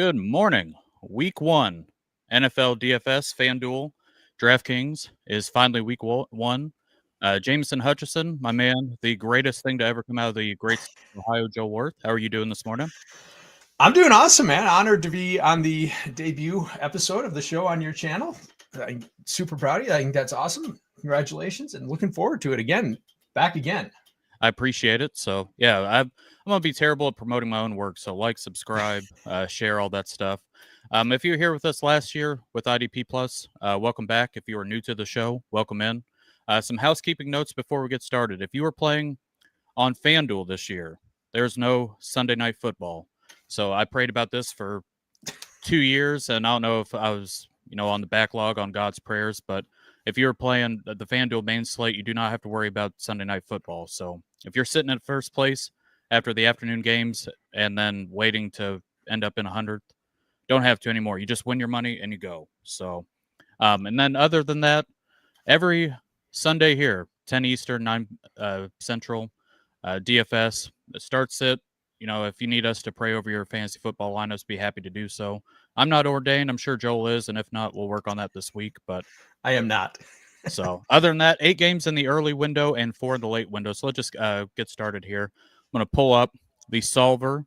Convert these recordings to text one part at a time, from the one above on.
Good morning. Week 1, NFL DFS, FanDuel, DraftKings is finally week 1. Jameson, Hutchison, my man, the greatest thing to ever come out of the great state of Ohio, Joe Wirth. How are you doing this morning? I'm doing awesome, man. Honored to be on the debut episode of the show on your channel. I'm super proud of you. I think that's awesome. Congratulations, and looking forward to it again. Back again. I appreciate it. So, yeah, I'm going to be terrible at promoting my own work. So, like, subscribe, share, all that stuff. If you were here with us last year with IDP Plus, welcome back. If you are new to the show, welcome in. Some housekeeping notes before we get started. If you were playing on FanDuel this year, there's no Sunday night football. So I prayed about this for 2 years, and I don't know if I was, on the backlog on God's prayers, but if you're playing the FanDuel main slate, you do not have to worry about Sunday night football. So if you're sitting at first place after the afternoon games and then waiting to end up in 100th, don't have to anymore. You just win your money and you go. So, and then other than that, every Sunday here, 10 Eastern, 9 Central, DFS, it starts it. If you need us to pray over your fantasy football lineups, be happy to do so. I'm not ordained. I'm sure Joel is, and if not, we'll work on that this week. But I am not. So other than that, 8 games in the early window and 4 in the late window. So let's just get started here. I'm going to pull up the solver,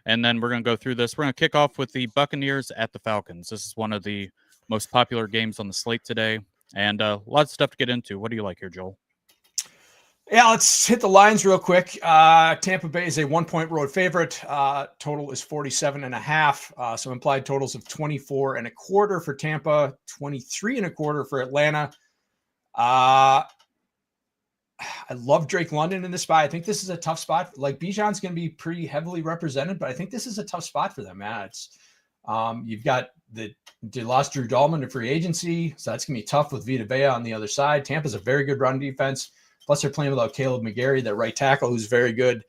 and then we're going to go through this. We're going to kick off with the Buccaneers at the Falcons. This is one of the most popular games on the slate today, and lots of stuff to get into. What do you like here, Joel? Yeah, let's hit the lines real quick. Tampa Bay is a 1-point road favorite. Total is 47.5. So implied totals of 24.25 for Tampa, 23.25 for Atlanta. I love Drake London in this spot. I think this is a tough spot. Like Bijan's going to be pretty heavily represented, but I think this is a tough spot for them, man. It's you've got they lost Drew Dahlman to free agency, so that's going to be tough with Vita Vea on the other side. Tampa's a very good run defense. Plus, they're playing without Caleb McGarry, that right tackle, who's very good.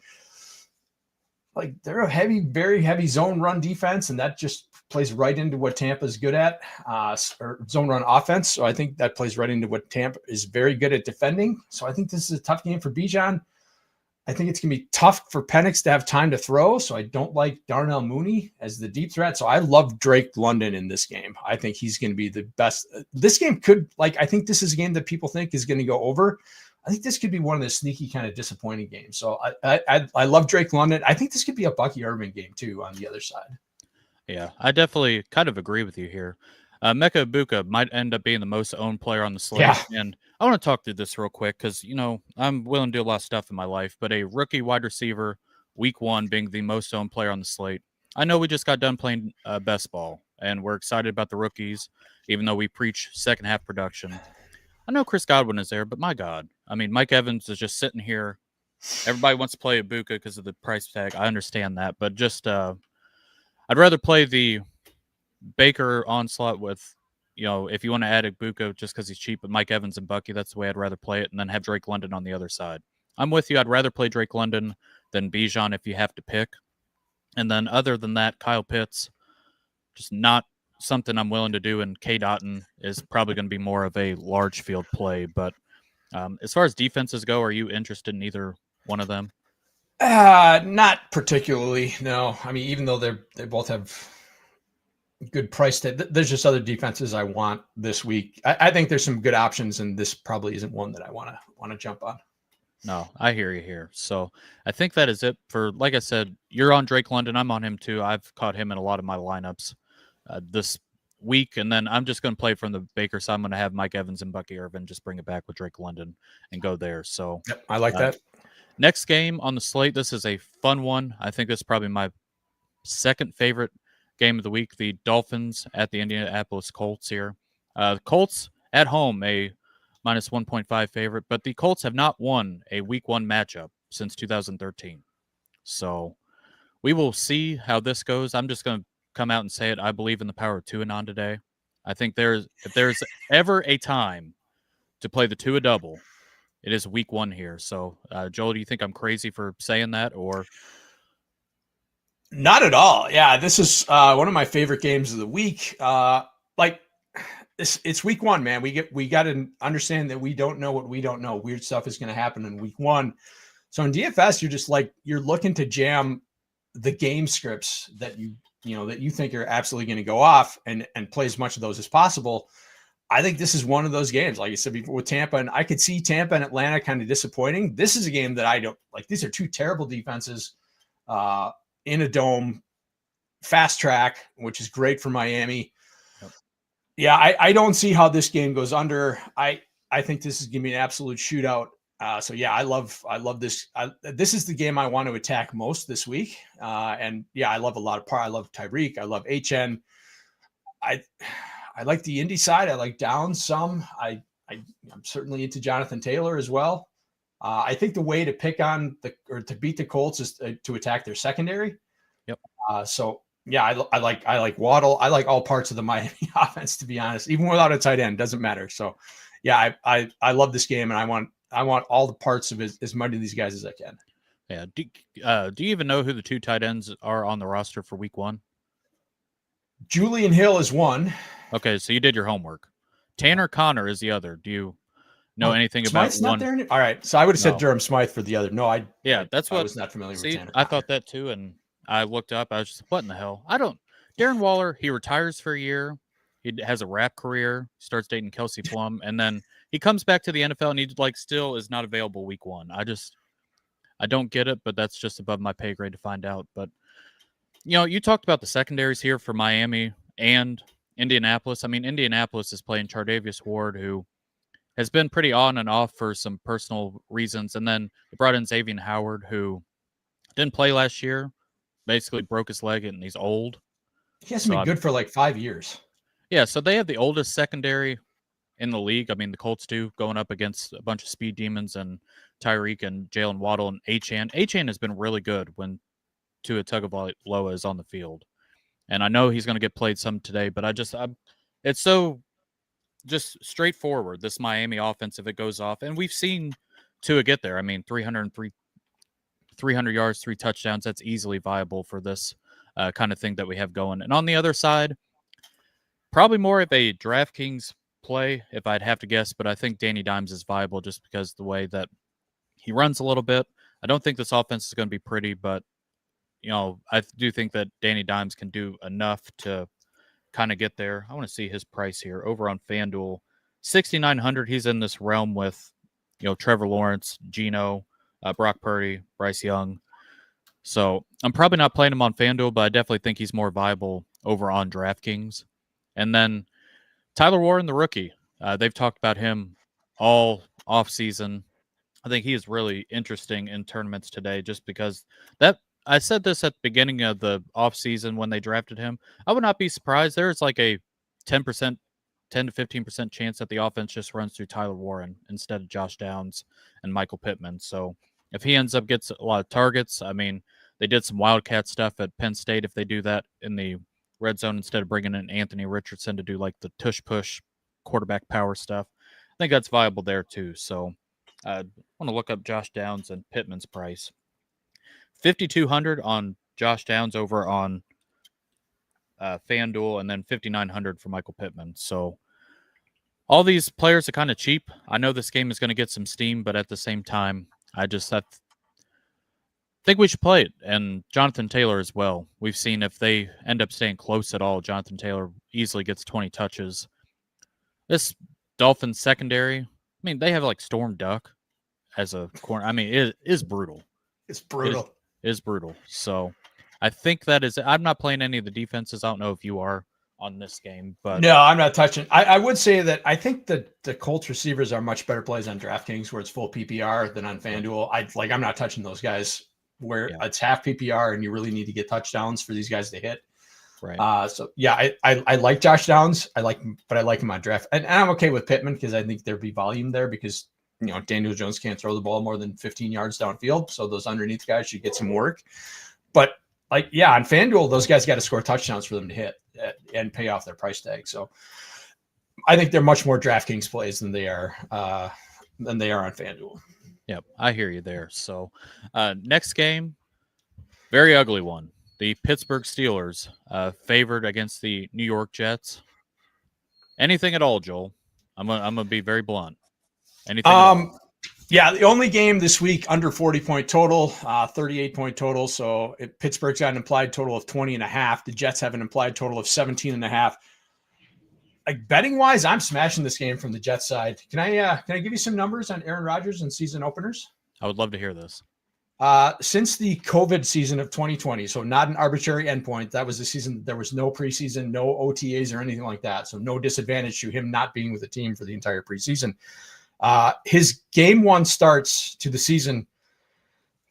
Like, they're a very heavy zone run defense, and that just plays right into what Tampa's good at, or zone run offense. So I think that plays right into what Tampa is very good at defending. So I think this is a tough game for Bijan. I think it's going to be tough for Penix to have time to throw, so I don't like Darnell Mooney as the deep threat. So I love Drake London in this game. I think he's going to be the best. This game could, I think this is a game that people think is going to go over. I think this could be one of the sneaky kind of disappointing games. So I love Drake London. I think this could be a Bucky Irvin game too on the other side. Yeah, I definitely kind of agree with you here. Mecca Ibuka might end up being the most owned player on the slate. Yeah. And I want to talk through this real quick because, I'm willing to do a lot of stuff in my life, but a rookie wide receiver, week 1 being the most owned player on the slate. I know we just got done playing best ball, and we're excited about the rookies, even though we preach second half production. I know Chris Godwin is there, but my God. I mean, Mike Evans is just sitting here. Everybody wants to play Ibuka because of the price tag. I understand that, but just I'd rather play the Baker onslaught with, if you want to add Ibuka just because he's cheap, but Mike Evans and Bucky, that's the way I'd rather play it, and then have Drake London on the other side. I'm with you. I'd rather play Drake London than Bijan if you have to pick. And then other than that, Kyle Pitts, just not something I'm willing to do, and K. Dotton is probably going to be more of a large field play. But as far as defenses go, are you interested in either one of them? Not particularly, no. I mean, even though they both have good price tag, there's just other defenses I want this week. I think there's some good options, and this probably isn't one that I want to jump on. No, I hear you here. So I think that is it for, like I said, you're on Drake London. I'm on him too. I've caught him in a lot of my lineups this week, and then I'm just going to play from the Baker side. I'm going to have Mike Evans and Bucky Irvin, just bring it back with Drake London and go there. So yep, I like that. Next game on the slate, this is a fun one. I think this is probably my second favorite game of the week, the Dolphins at the Indianapolis Colts here. Colts at home, a minus 1.5 favorite, but the Colts have not won a week 1 matchup since 2013. So we will see how this goes. I'm just going to come out and say it. I believe in the power of Tua today. I think if there's ever a time to play the Tua double, it is week 1 here. So, Joel, do you think I'm crazy for saying that, or? Not at all. Yeah, this is one of my favorite games of the week. It's week 1, man. We got to understand that we don't know what we don't know. Weird stuff is going to happen in week 1. So in DFS, you're just you're looking to jam the game scripts that you think are absolutely going to go off and play as much of those as possible. I think this is one of those games, like I said before, with Tampa, and I could see Tampa and Atlanta kind of disappointing. This is a game that I don't like. These are two terrible defenses in a dome, fast track, which is great for Miami. Yep. Yeah, I don't see how this game goes under. I think this is going to be an absolute shootout. So yeah, I love this. This is the game I want to attack most this week. And yeah, I love a lot of I love Tyreek. I love HN. I like the Indy side. I like Downs some. I'm certainly into Jonathan Taylor as well. I think the way to pick on to beat the Colts is to attack their secondary. Yep. So yeah, I like Waddle. I like all parts of the Miami offense, to be honest, even without a tight end, doesn't matter. So yeah, I love this game, and I want all the parts of it, as much of these guys as I can. Yeah. Do you even know who the two tight ends are on the roster for week 1? Julian Hill is one. Okay, so you did your homework. Tanner Connor is the other. Do you know anything Smythe's about not there? All right, so I would have said Durham Smythe for the other. No, I was not familiar with Tanner Connor. I thought that too, and I looked up. I was just, what in the hell? Darren Waller, he retires for a year. He has a rap career, starts dating Kelsey Plum, and then he comes back to the NFL, and he still is not available week 1. I don't get it, but that's just above my pay grade to find out. But you talked about the secondaries here for Miami and Indianapolis. I mean, Indianapolis is playing Chardavius Ward, who has been pretty on and off for some personal reasons. And then they brought in Xavier Howard, who didn't play last year, basically broke his leg, and he's old. He hasn't been good for like 5 years. Yeah, so they have the oldest secondary in the league. I mean, the Colts do, going up against a bunch of speed demons and Tyreek and Jalen Waddle and Achane. Achane has been really good when Tua Tagovailoa is on the field. And I know he's going to get played some today, but it's so just straightforward, this Miami offense, if it goes off. And we've seen Tua get there. I mean, 300 yards, 3 touchdowns. That's easily viable for this kind of thing that we have going. And on the other side, probably more of a DraftKings play, if I'd have to guess. But I think Danny Dimes is viable just because the way that he runs a little bit. I don't think this offense is going to be pretty, but I do think that Danny Dimes can do enough to kind of get there. I want to see his price here over on FanDuel. 6,900. He's in this realm with, Trevor Lawrence, Geno, Brock Purdy, Bryce Young. So I'm probably not playing him on FanDuel, but I definitely think he's more viable over on DraftKings. And then Tyler Warren, the rookie. They've talked about him all offseason. I think he is really interesting in tournaments today just because I said this at the beginning of the offseason when they drafted him. I would not be surprised. There's like a 10 to 15% chance that the offense just runs through Tyler Warren instead of Josh Downs and Michael Pittman. So if he ends up gets a lot of targets, I mean, they did some Wildcat stuff at Penn State. If they do that in the red zone instead of bringing in Anthony Richardson to do like the tush-push quarterback power stuff, I think that's viable there too. So I want to look up Josh Downs and Pittman's price. 5,200 on Josh Downs over on FanDuel, and then 5,900 for Michael Pittman. So all these players are kind of cheap. I know this game is going to get some steam, but at the same time, I think we should play it. And Jonathan Taylor as well. We've seen if they end up staying close at all, Jonathan Taylor easily gets 20 touches. This Dolphins secondary, I mean, they have like Storm Duck as a corner. I mean, it is brutal. It's brutal. It is brutal. So I think that is, I'm not playing any of the defenses. I don't know if you are on this game, but no, I'm not touching. I would say that I think that the Colts receivers are much better plays on DraftKings where it's full PPR than on FanDuel. I'm not touching those guys where it's half PPR and you really need to get touchdowns for these guys to hit. Right. So yeah, I like Josh Downs. I like him on draft, and I'm okay with Pittman because I think there'd be volume there because Daniel Jones can't throw the ball more than 15 yards downfield, so those underneath guys should get some work. But on FanDuel, those guys got to score touchdowns for them to hit and pay off their price tag. So I think they're much more DraftKings plays than they are on FanDuel. Yep, I hear you there. So next game, very ugly one. The Pittsburgh Steelers favored against the New York Jets. Anything at all, Joel? I'm gonna be very blunt. Anything? Yeah, the only game this week under 40-point total, 38-point total. So Pittsburgh's got an implied total of 20.5. The Jets have an implied total of 17.5. Like betting wise, I'm smashing this game from the Jets side. Can I give you some numbers on Aaron Rodgers and season openers? I would love to hear this. Since the COVID season of 2020, so not an arbitrary endpoint, that was the season. There was no preseason, no OTAs or anything like that. So no disadvantage to him not being with the team for the entire preseason. His game one starts to the season,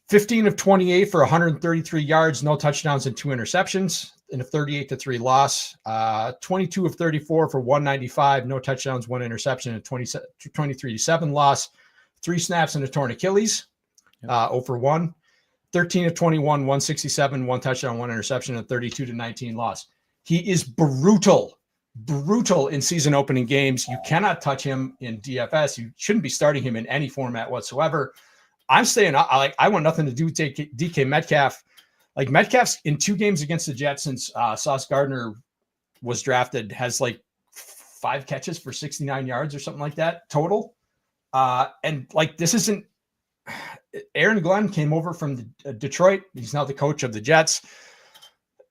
15 of 28 for 133 yards, no touchdowns and 2 interceptions in a 38-3 loss. 22 of 34 for 195, no touchdowns, 1 interception, and 23-7 loss. 3 snaps and a torn Achilles, 0 for 1. 13 of 21, 167, 1 touchdown, 1 interception, and 32-19 loss. He is brutal in season opening games. You cannot touch him in DFS. You shouldn't be starting him in any format whatsoever. I'm staying. I want nothing to do with DK Metcalf. Like Metcalf's in 2 games against the Jets since Sauce Gardner was drafted has like 5 catches for 69 yards or something like that total. And like this isn't. Aaron Glenn came over from Detroit. He's now the coach of the Jets.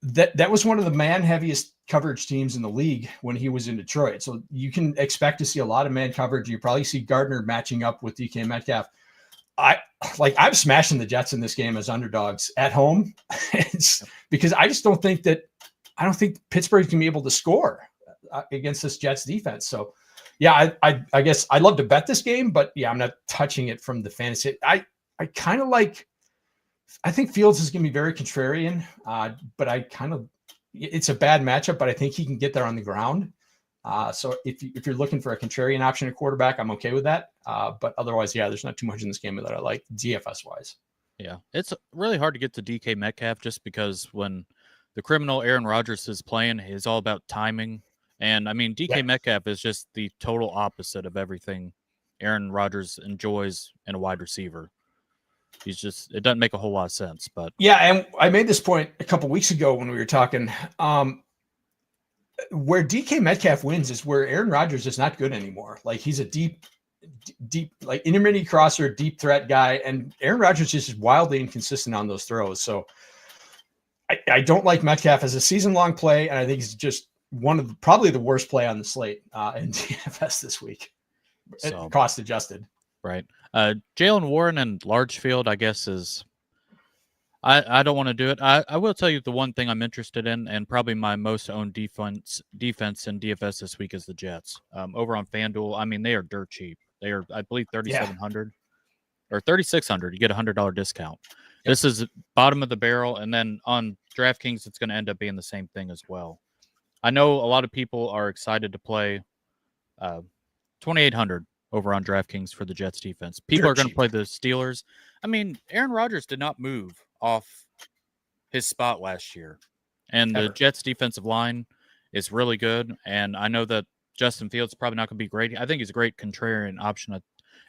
That was one of the man heaviest coverage teams in the league when he was in Detroit. So you can expect to see a lot of man coverage. You probably see Gardner matching up with DK Metcalf. I'm smashing the Jets in this game as underdogs at home. It's because I don't think Pittsburgh can be able to score against this Jets defense. So yeah, I guess I'd love to bet this game, but yeah, I'm not touching it from the fantasy. I think Fields is going to be very contrarian, but it's a bad matchup, but I think he can get there on the ground. So if you're looking for a contrarian option at quarterback, I'm okay with that. But otherwise, yeah, there's not too much in this game that I like DFS wise. Yeah, it's really hard to get to DK Metcalf just because when the criminal Aaron Rodgers is playing, it's all about timing. And I mean, DK Metcalf is just the total opposite of everything Aaron Rodgers enjoys in a wide receiver. It doesn't make a whole lot of sense, but yeah. And I made this point a couple weeks ago when we were talking, where DK Metcalf wins is where Aaron Rodgers is not good anymore. Like he's a deep, like intermediate crosser, deep threat guy. And Aaron Rodgers is just wildly inconsistent on those throws. So I don't like Metcalf as a season long play. And I think he's just probably the worst play on the slate in DFS this week. So, cost adjusted. Right. Jalen Warren and large field, I guess, is I don't want to do it. I will tell you the one thing I'm interested in, and probably my most owned defense in DFS this week is the Jets. Over on FanDuel, I mean, they are dirt cheap. They are, I believe, 3,700 or 3,600. You get a $100 discount. Yep. This is bottom of the barrel, and then on DraftKings, it's going to end up being the same thing as well. I know a lot of people are excited to play 2,800 over on DraftKings for the Jets defense. People are going to play the Steelers. I mean, Aaron Rodgers did not move off his spot last year, and the Jets defensive line is really good. And I know that Justin Fields is probably not going to be great. I think he's a great contrarian option if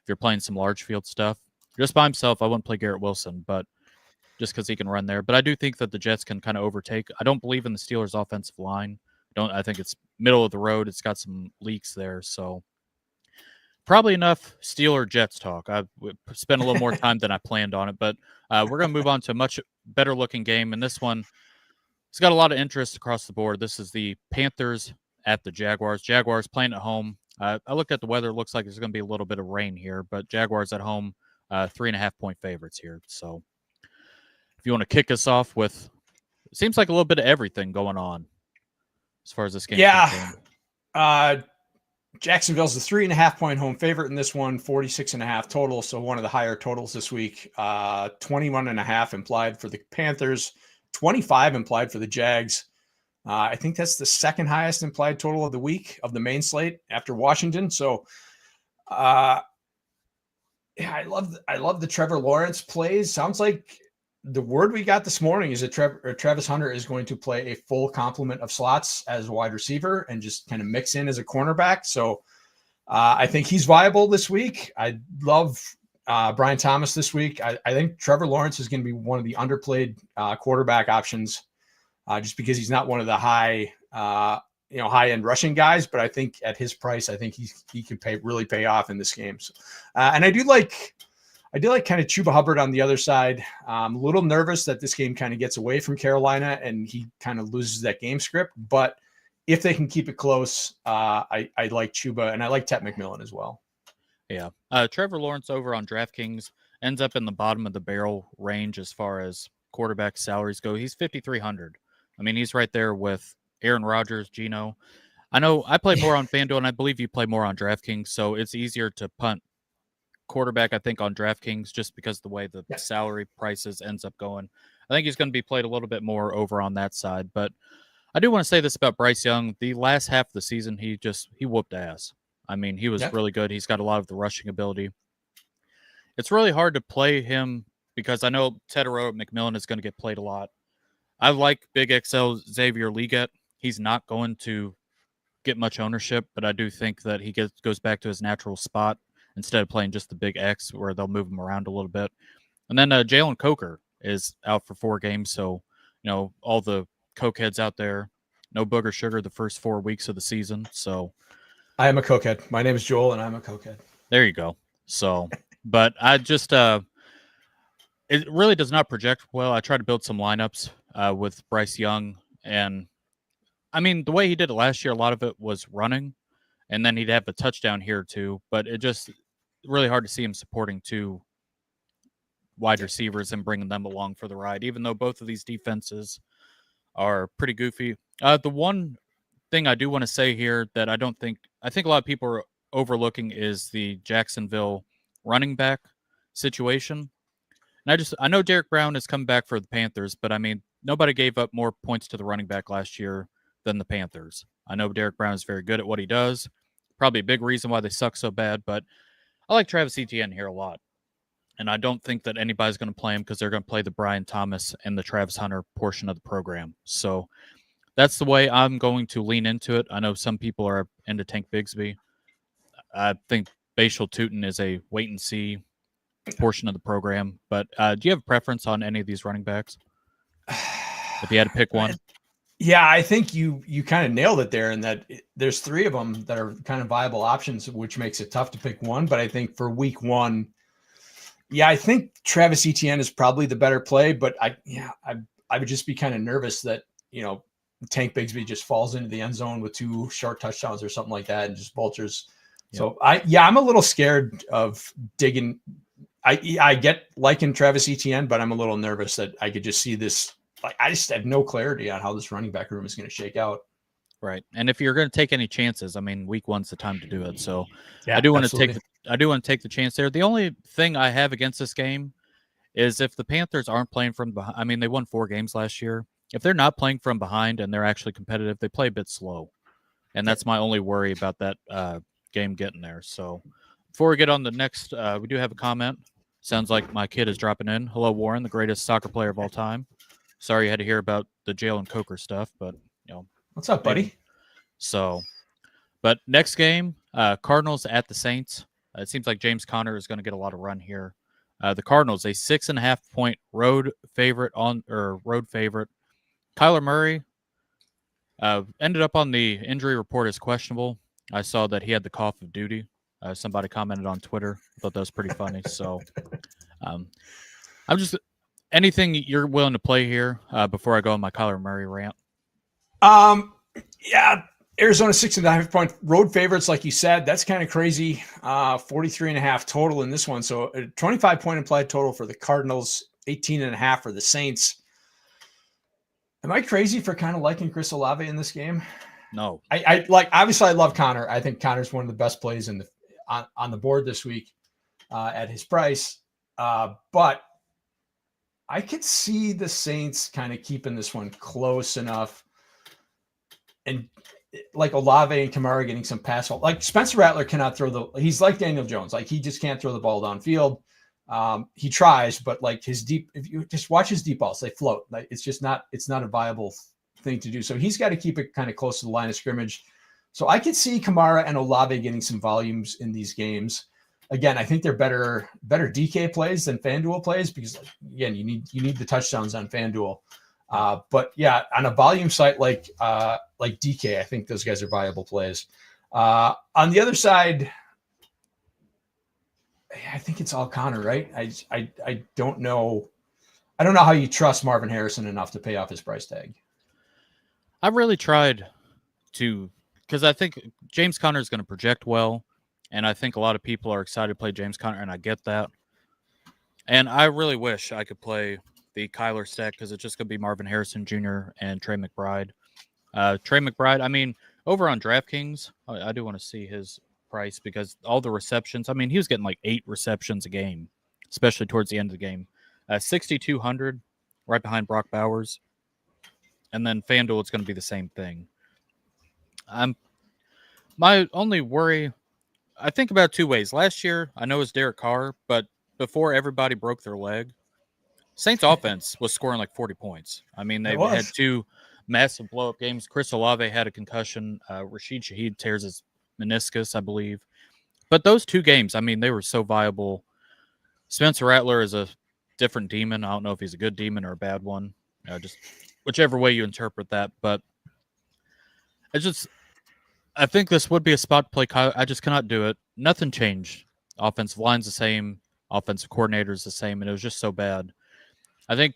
you're playing some large field stuff. Just by himself, I wouldn't play Garrett Wilson, but just because he can run there. But I do think that the Jets can kind of overtake. I don't believe in the Steelers' offensive line. I think it's middle of the road. It's got some leaks there, so probably enough Steeler Jets talk. I've spent a little more time than I planned on it, but we're going to move on to a much better looking game. And this one, it's got a lot of interest across the board. This is the Panthers at the Jaguars. Jaguars playing at home. I looked at the weather. It looks like there's going to be a little bit of rain here, but Jaguars at home, 3.5-point favorites here. So if you want to kick us off with, it seems like a little bit of everything going on as far as this game. Yeah. Jacksonville's the 3.5-point home favorite in this one, 46.5 total. So one of the higher totals this week, 21.5 implied for the Panthers, 25 implied for the Jags. I think that's the second highest implied total of the week of the main slate after Washington. So, I love the Trevor Lawrence plays. Sounds like the word we got this morning is that Travis Hunter is going to play a full complement of slots as a wide receiver and just kind of mix in as a cornerback. So I think he's viable this week. I love Brian Thomas this week. I think Trevor Lawrence is going to be one of the underplayed quarterback options just because he's not one of the high-end rushing guys. But I think at his price, I think he can really pay off in this game. So, and I do like I do like kind of Chuba Hubbard on the other side. I'm a little nervous that this game kind of gets away from Carolina and he kind of loses that game script. But if they can keep it close, I like Chuba, and I like Tet McMillan as well. Yeah. Trevor Lawrence over on DraftKings ends up in the bottom of the barrel range as far as quarterback salaries go. He's 5,300. I mean, he's right there with Aaron Rodgers, Geno. I know I play more on FanDuel, and I believe you play more on DraftKings, so it's easier to punt quarterback, I think, on DraftKings just because of the way the salary prices ends up going. I think he's going to be played a little bit more over on that side. But I do want to say this about Bryce Young. The last half of the season, he whooped ass. I mean, he was really good. He's got a lot of the rushing ability. It's really hard to play him because I know Tedero McMillan is going to get played a lot. I like Big XL Xavier Leggett. He's not going to get much ownership, but I do think that he goes back to his natural spot instead of playing just the Big X where they'll move him around a little bit. And then Jalen Coker is out for 4 games. So, all the Coke heads out there, no booger sugar the first 4 weeks of the season. So I am a cokehead. My name is Joel, and I'm a cokehead. There you go. So, but I just, it really does not project well. I tried to build some lineups with Bryce Young, and I mean, the way he did it last year, a lot of it was running, and then he'd have a touchdown here too. But it just really hard to see him supporting 2 wide receivers and bringing them along for the ride, even though both of these defenses are pretty goofy. The one thing I do want to say here that I think a lot of people are overlooking is the Jacksonville running back situation. And I know Derek Brown has come back for the Panthers, but I mean, nobody gave up more points to the running back last year than the Panthers. I know Derek Brown is very good at what he does. Probably a big reason why they suck so bad, but I like Travis Etienne here a lot. And I don't think that anybody's going to play him because they're going to play the Brian Thomas and the Travis Hunter portion of the program. So that's the way I'm going to lean into it. I know some people are into Tank Bigsby. I think Bashal Tootin is a wait-and-see portion of the program. But do you have a preference on any of these running backs? If you had to pick one? Yeah, I think you kind of nailed it there in that there's 3 of them that are kind of viable options, which makes it tough to pick one. But I think for week 1, I think Travis Etienne is probably the better play. But I would just be kind of nervous that, Tank Bigsby just falls into the end zone with 2 short touchdowns or something like that and just vultures. Yeah. So I'm a little scared of digging. I get liking Travis Etienne, but I'm a little nervous that I could just see this. Like, I just have no clarity on how this running back room is going to shake out. Right. And if you're going to take any chances, I mean, week 1's the time to do it. So I do want to take the chance there. The only thing I have against this game is if the Panthers aren't playing from behind. I mean, they won 4 games last year. If they're not playing from behind and they're actually competitive, they play a bit slow. And that's my only worry about that game getting there. So before we get on the next, we do have a comment. Sounds like my kid is dropping in. Hello, Warren, the greatest soccer player of all time. Sorry you had to hear about the Jalen Coker stuff, but, What's up, buddy? So, but next game, Cardinals at the Saints. It seems like James Conner is going to get a lot of run here. The Cardinals, a 6.5-point road favorite. Kyler Murray ended up on the injury report as questionable. I saw that he had the cough of duty. Somebody commented on Twitter. I thought that was pretty funny. So I'm just anything you're willing to play here before I go on my Kyler Murray rant. Arizona 6.5-point road favorites, like you said. That's kind of crazy. 43.5 total in this one. So a 25-point implied total for the Cardinals, 18.5 for the Saints. Am I crazy for kind of liking Chris Olave in this game? No. Obviously I love Connor. I think Connor's one of the best plays on the board this week at his price. But I could see the Saints kind of keeping this one close enough. And like Olave and Kamara getting some pass. Like Spencer Rattler cannot he's like Daniel Jones. Like he just can't throw the ball downfield. He tries, but like if you just watch his deep balls, they float. Like it's not a viable thing to do. So he's got to keep it kind of close to the line of scrimmage. So I could see Kamara and Olave getting some volumes in these games. Again, I think they're better DK plays than FanDuel plays because again, you need the touchdowns on FanDuel. But yeah, on a volume site like DK, I think those guys are viable plays. On the other side, I think it's all Connor, right? I don't know. I don't know how you trust Marvin Harrison enough to pay off his price tag. I really tried to, because I think James Conner is going to project well, and I think a lot of people are excited to play James Conner, and I get that. And I really wish I could play the Kyler stack because it's just going to be Marvin Harrison Jr. and Trey McBride. Trey McBride, I mean, over on DraftKings, I do want to see his price because all the receptions, I mean, he was getting like 8 receptions a game, especially towards the end of the game. 6,200, right behind Brock Bowers. And then FanDuel, it's going to be the same thing. My only worry, I think about 2 ways. Last year, I know it was Derek Carr, but before everybody broke their leg, Saints offense was scoring like 40 points. I mean, they had 2 massive blow-up games. Chris Olave had a concussion. Rashid Shaheed tears his meniscus, I believe. But those 2 games, I mean, they were so viable. Spencer Rattler is a different demon. I don't know if he's a good demon or a bad one. Just whichever way you interpret that. But I think this would be a spot to play Kyle. I just cannot do it. Nothing changed. Offensive line's the same. Offensive coordinator's the same. And it was just so bad. I think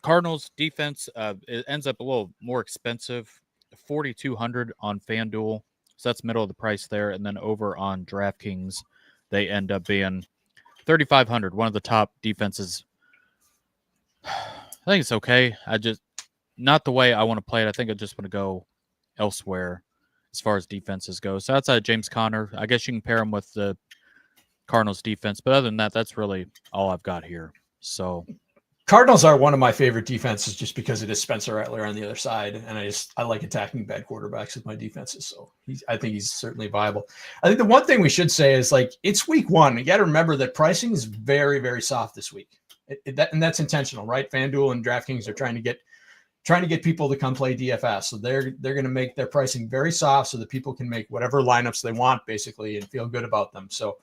Cardinals defense it ends up a little more expensive, 4,200 on FanDuel, so that's middle of the price there, and then over on DraftKings, they end up being 3,500. One of the top defenses. I think it's okay. I just not the way I want to play it. I think I just want to go elsewhere as far as defenses go. So outside of James Conner, I guess you can pair him with the Cardinals defense, but other than that, that's really all I've got here. So. Cardinals are one of my favorite defenses just because it is Spencer Rattler on the other side. And I like attacking bad quarterbacks with my defenses. So I think he's certainly viable. I think the one thing we should say is like, it's week 1. You got to remember that pricing is very, very soft this week. And that's intentional, right? FanDuel and DraftKings are trying to get people to come play DFS. So they're going to make their pricing very soft so that people can make whatever lineups they want basically and feel good about them. So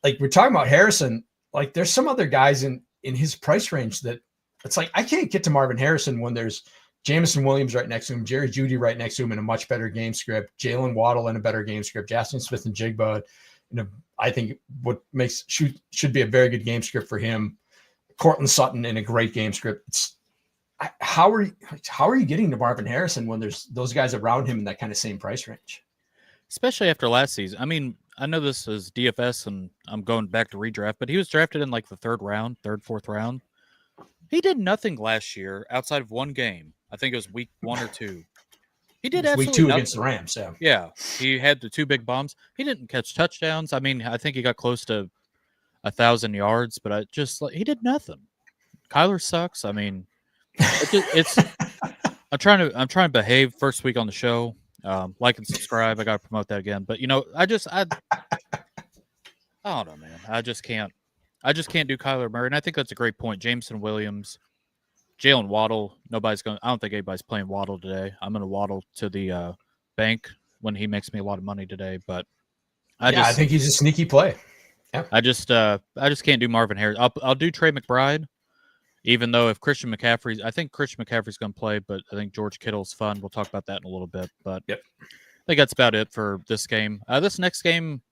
like we're talking about Harrison, like there's some other guys in his price range that it's like, I can't get to Marvin Harrison when there's Jameson Williams right next to him, Jerry Jeudy right next to him in a much better game script, Jalen Waddle in a better game script, Jackson Smith and Jigba, I think what should be a very good game script for him. Cortland Sutton in a great game script. How are you getting to Marvin Harrison when there's those guys around him in that kind of same price range? Especially after last season. I mean, I know this is DFS and I'm going back to redraft, but he was drafted in like the 3rd, 4th round. He did nothing last year outside of 1 game. I think it was week 1 or 2. He did absolutely week 2 nothing. Against the Rams. Yeah. He had the 2 big bombs. He didn't catch touchdowns. I mean, I think he got close to 1,000 yards, but he did nothing. Kyler sucks. I mean, I'm trying to behave first week on the show. Like and subscribe. I got to promote that again. But I don't know, man. I just can't do Kyler Murray. And I think that's a great point. Jameson Williams, Jalen Waddle. I don't think anybody's playing Waddle today. I'm going to Waddle to the bank when he makes me a lot of money today. But I think he's a sneaky play. Yeah. I just can't do Marvin Harris. I'll do Trey McBride. Even though I think Christian McCaffrey's going to play, but I think George Kittle's fun. We'll talk about that in a little bit. But yep. I think that's about it for this game. This next game,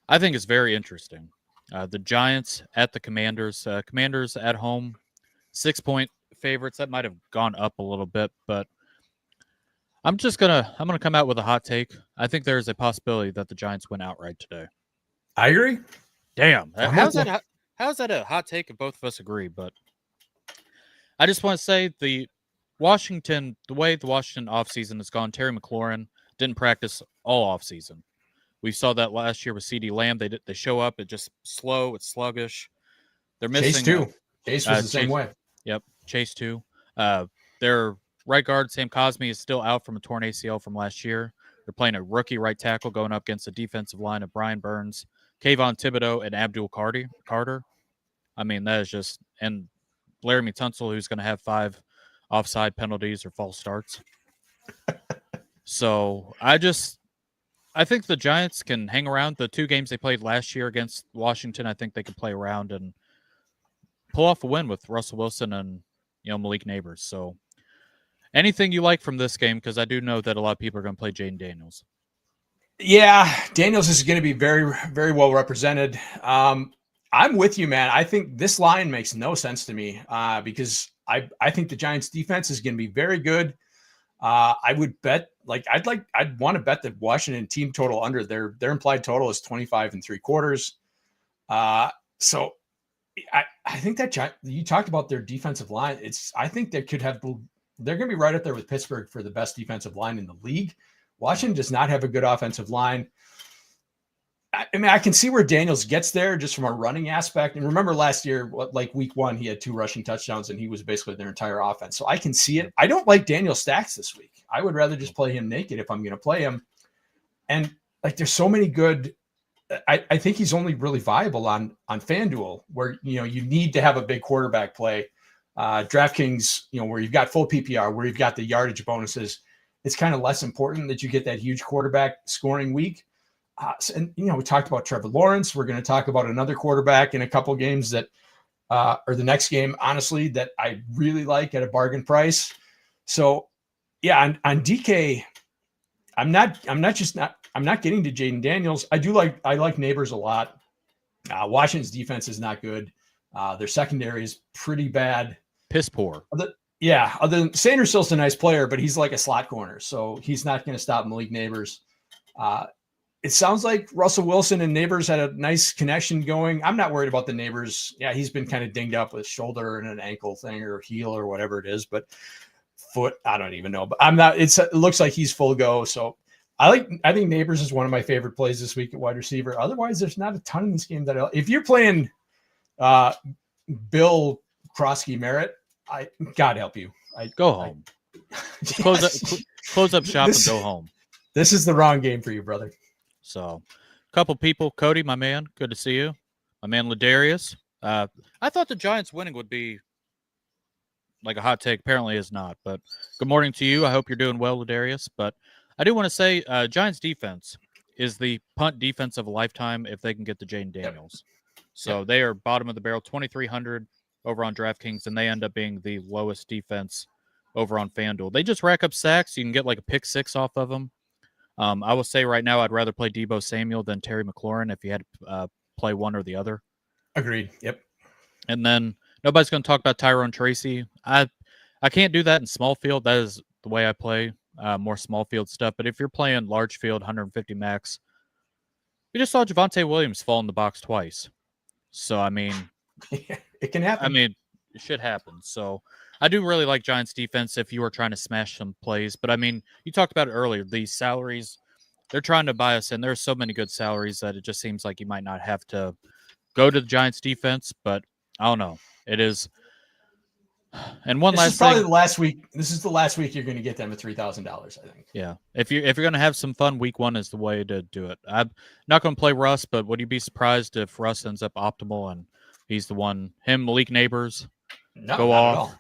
I think, is very interesting. The Giants at the Commanders. Commanders at home, 6-point favorites. That might have gone up a little bit, but I'm gonna come out with a hot take. I think there is a possibility that the Giants win outright today. I agree. Damn, how's that a hot take if both of us agree? But I just want to say the way the Washington offseason has gone, Terry McLaurin didn't practice all offseason. We saw that last year with CeeDee Lamb. They show up, it's just slow, it's sluggish. They're missing Chase too. Chase was the same way. Yep, Chase too. Their right guard, Sam Cosmi, is still out from a torn ACL from last year. They're playing a rookie right tackle going up against the defensive line of Brian Burns, Kayvon Thibodeau, and Abdul Carter. I mean, that is just – and Laramie Tunsil, who's going to have 5 offside penalties or false starts. So I think the Giants can hang around. The 2 games they played last year against Washington, I think they can play around and pull off a win with Russell Wilson and Malik Neighbors. So anything you like from this game, because I do know that a lot of people are going to play Jaden Daniels. Yeah, Daniels is going to be very, very well represented. I'm with you, man. I think this line makes no sense to me because I think the Giants defense is going to be very good. I would bet I'd want to bet that Washington team total under their implied total is 25.75. So I think that you talked about their defensive line. I think they're going to be right up there with Pittsburgh for the best defensive line in the league. Washington does not have a good offensive line. I mean, I can see where Daniels gets there just from a running aspect. And remember last year, like week 1, he had 2 rushing touchdowns and he was basically their entire offense. So I can see it. I don't like Daniel stacks this week. I would rather just play him naked if I'm going to play him. And like, there's so many good. I think he's only really viable on FanDuel where, you need to have a big quarterback play. DraftKings, where you've got full PPR, where you've got the yardage bonuses. It's kind of less important that you get that huge quarterback scoring week. And we talked about Trevor Lawrence. We're going to talk about another quarterback in a couple games that, or the next game, honestly, that I really like at a bargain price. So, yeah, on DK, I'm not getting to Jaden Daniels. I like Neighbors a lot. Washington's defense is not good. Their secondary is pretty bad. Piss poor. Other than Sanders still's a nice player, but he's like a slot corner, so he's not going to stop Malik Neighbors. It sounds like Russell Wilson and Neighbors had a nice connection going. I'm not worried about the Neighbors. Yeah, he's been kind of dinged up with shoulder and an ankle thing or heel or whatever it is, but foot, I don't even know. But I'm not. It looks like he's full go. So I think Neighbors is one of my favorite plays this week at wide receiver. Otherwise, there's not a ton in this game if you're playing Bill Krosky Merritt, God help you. Go home. Close up shop and go home. This is the wrong game for you, brother. So, a couple people. Cody, my man, good to see you. My man, Ladarius. I thought the Giants winning would be like a hot take. Apparently is not. But good morning to you. I hope you're doing well, Ladarius. But I do want to say Giants defense is the punt defense of a lifetime if they can get the Jaden Daniels. Yep. So they are bottom of the barrel, 2,300 over on DraftKings, and they end up being the lowest defense over on FanDuel. They just rack up sacks. You can get like a pick 6 off of them. I will say right now I'd rather play Deebo Samuel than Terry McLaurin if you had to play one or the other. Agreed. Yep. And then nobody's going to talk about Tyrone Tracy. I can't do that in small field. That is the way I play more small field stuff. But if you're playing large field, 150 max, we just saw Javonte Williams fall in the box twice. So, I mean, it can happen. I mean, it should happen. So I do really like Giants defense if you are trying to smash some plays. But, I mean, you talked about it earlier. These salaries, they're trying to buy us in. There's so many good salaries that it just seems like you might not have to go to the Giants defense. But I don't know. It is. And one last thing. This is the last week you're going to get them at $3,000, I think. Yeah. If you're going to have some fun, week 1 is the way to do it. I'm not going to play Russ, but would you be surprised if Russ ends up optimal and he's the one, Malik Neighbors go off?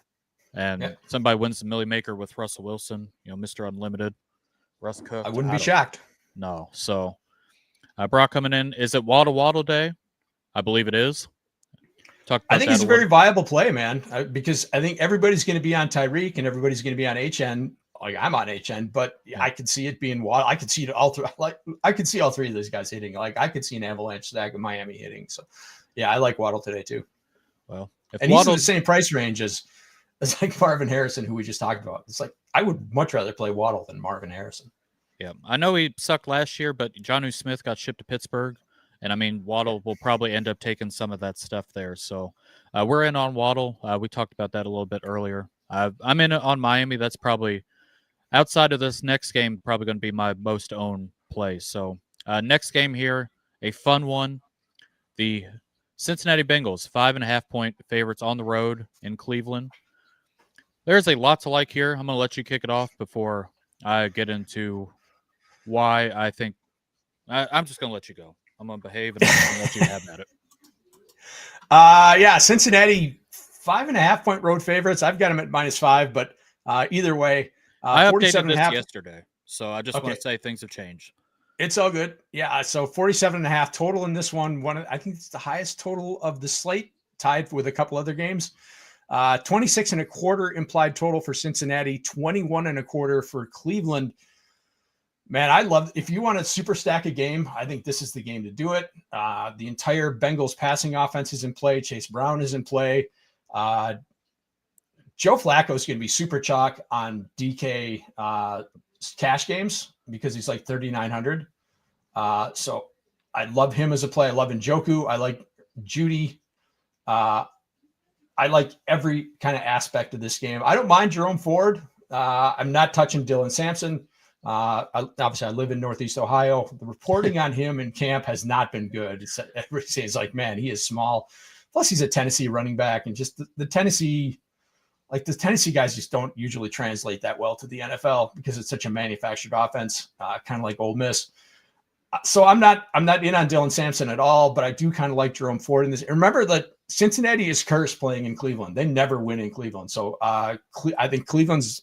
And somebody wins the Millie Maker with Russell Wilson, Mr. Unlimited, Russ Cook. I wouldn't be shocked. No. So, Brock coming in. Is it Waddle Day? I believe it is. I think it's a very viable play, man, because I think everybody's going to be on Tyreek and everybody's going to be on HN. Like I'm on HN, but I could see it being Waddle. I could see it all three. I could see all 3 of those guys hitting. Like I could see an avalanche stack of Miami hitting. So, yeah, I like Waddle today too. Well, he's in the same price range as like Marvin Harrison, who we just talked about. It's like I would much rather play Waddle than Marvin Harrison. Yeah, I know he sucked last year, but Jonnu Smith got shipped to Pittsburgh, and I mean Waddle will probably end up taking some of that stuff there. So we're in on Waddle. We talked about that a little bit earlier. I'm in on Miami. That's probably outside of this next game, probably going to be my most owned play. So next game here, a fun one. The Cincinnati Bengals, 5.5-point favorites on the road in Cleveland. There's a lot to like here. I'm going to let you kick it off before I get into why I think I'm just going to let you go. I'm going to behave and I'm going to let you have at it. Yeah, Cincinnati 5.5-point road favorites. I've got them at -5, but either way, I updated this yesterday, so I just want to say things have changed. It's all good. Yeah, so 47.5 total in this one. I think it's the highest total of the slate, tied with a couple other games. 26.25 implied total for Cincinnati, 21.25 for Cleveland. Man, I love, if you want to super stack a game, I think this is the game to do it. The entire Bengals passing offense is in play. Chase Brown is in play. Joe Flacco is going to be super chalk on DK cash games because he's like 3,900. So I love him as a play. I love Njoku. I like Judy. I like every kind of aspect of this game. I don't mind Jerome Ford. I'm not touching Dylan Sampson. Obviously, I live in Northeast Ohio. The reporting on him in camp has not been good. Everybody says like, man, he is small. Plus, he's a Tennessee running back, and just the Tennessee guys just don't usually translate that well to the NFL because it's such a manufactured offense, kind of like Ole Miss. So I'm not in on Dylan Sampson at all, but I do kind of like Jerome Ford in this. Remember that Cincinnati is cursed playing in Cleveland. They never win in Cleveland. So I think Cleveland's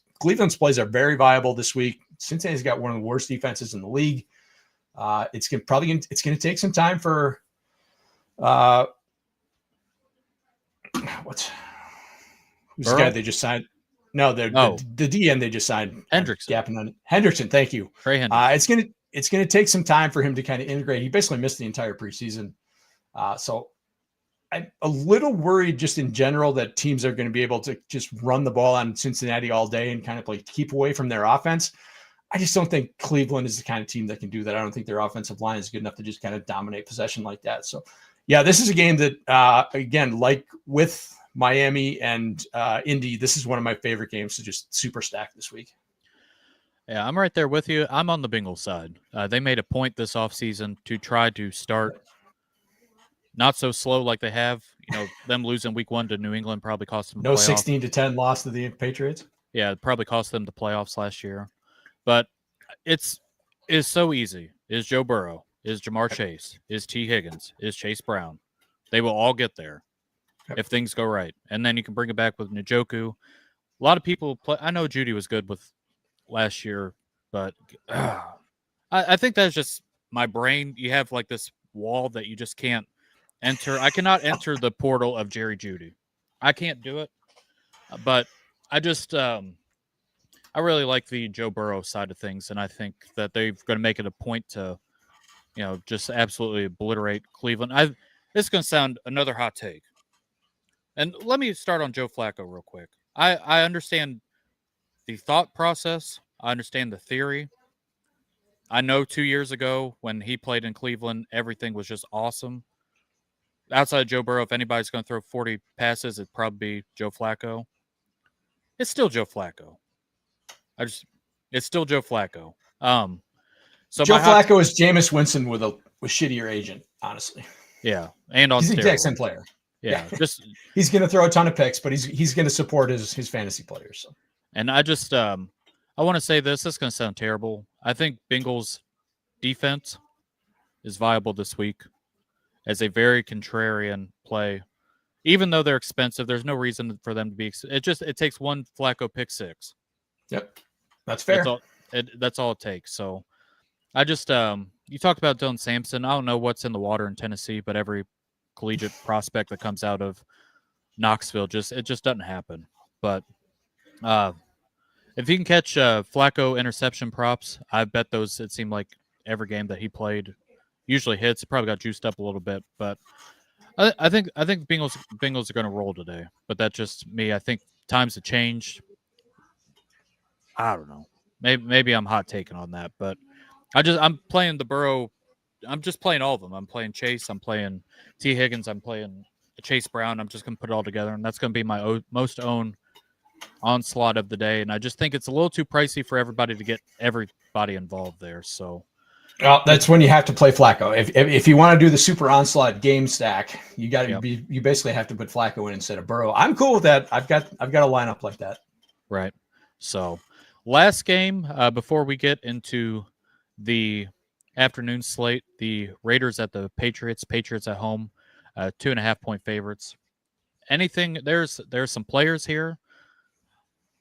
plays are very viable this week. Cincinnati's got one of the worst defenses in the league. It's going to take some time for who's the guy they just signed? No, the DN they just signed. Hendrickson. Thank you. Trey Hendrickson. It's going to take some time for him to kind of integrate. He basically missed the entire preseason. So I'm a little worried just in general that teams are going to be able to just run the ball on Cincinnati all day and kind of like keep away from their offense. I just don't think Cleveland is the kind of team that can do that. I don't think their offensive line is good enough to just kind of dominate possession like that. So yeah, this is a game that, again, like with Miami and Indy, this is one of my favorite games to just super stack this week. Yeah, I'm right there with you. I'm on the Bengals side. They made a point this offseason to try to start not so slow like they have. Them losing week 1 to New England probably cost them no 16-10 loss to the Patriots. Yeah, it probably cost them the playoffs last year. But it's so easy. Is Joe Burrow, is Jamar Chase, is T. Higgins, is Chase Brown. They will all get there if things go right. And then you can bring it back with Njoku. A lot of people play. I know Judy was good with last year, but I think that's just my brain. You have like this wall that you just can't enter. I cannot enter the portal of Jerry Judy. I can't do it. But I just I really like the Joe Burrow side of things, and I think that they're going to make it a point to, just absolutely obliterate Cleveland. This is going to sound another hot take. And let me start on Joe Flacco real quick. I understand the thought process. I understand the theory. I know 2 years ago when he played in Cleveland, everything was just awesome. Outside of Joe Burrow, if anybody's going to throw 40 passes, it'd probably be Joe Flacco. It's still Joe Flacco. It's still Joe Flacco. So Joe Flacco is Jameis Winston with shittier agent, honestly. Yeah, and on he's the exact same player. Yeah, just he's going to throw a ton of picks, but he's going to support his fantasy players. So. And I just I want to say this. This is going to sound terrible. I think Bengals defense is viable this week as a very contrarian play. Even though they're expensive, there's no reason for them to be. It takes one Flacco pick six. Yep, that's fair. That's all it takes. So I just you talked about Dylan Sampson. I don't know what's in the water in Tennessee, but every collegiate prospect that comes out of Knoxville it just doesn't happen. But if you can catch Flacco interception props, I bet those. It seemed like every game that he played usually hits. It probably got juiced up a little bit, but I think Bengals are going to roll today. But that's just me. I think times have changed. I don't know. Maybe I'm hot taking on that, but I'm playing the Burrow. I'm just playing all of them. I'm playing Chase. I'm playing T. Higgins. I'm playing Chase Brown. I'm just going to put it all together, and that's going to be my most owned onslaught of the day. And I just think it's a little too pricey for everybody to get everybody involved there. So, well, that's when you have to play Flacco. If you want to do the super onslaught game stack, you got to you basically have to put Flacco in instead of Burrow. I'm cool with that. I've got a lineup like that. Right. So, last game before we get into the afternoon slate, the Raiders at the Patriots. Patriots at home, 2.5-point favorites. There's some players here.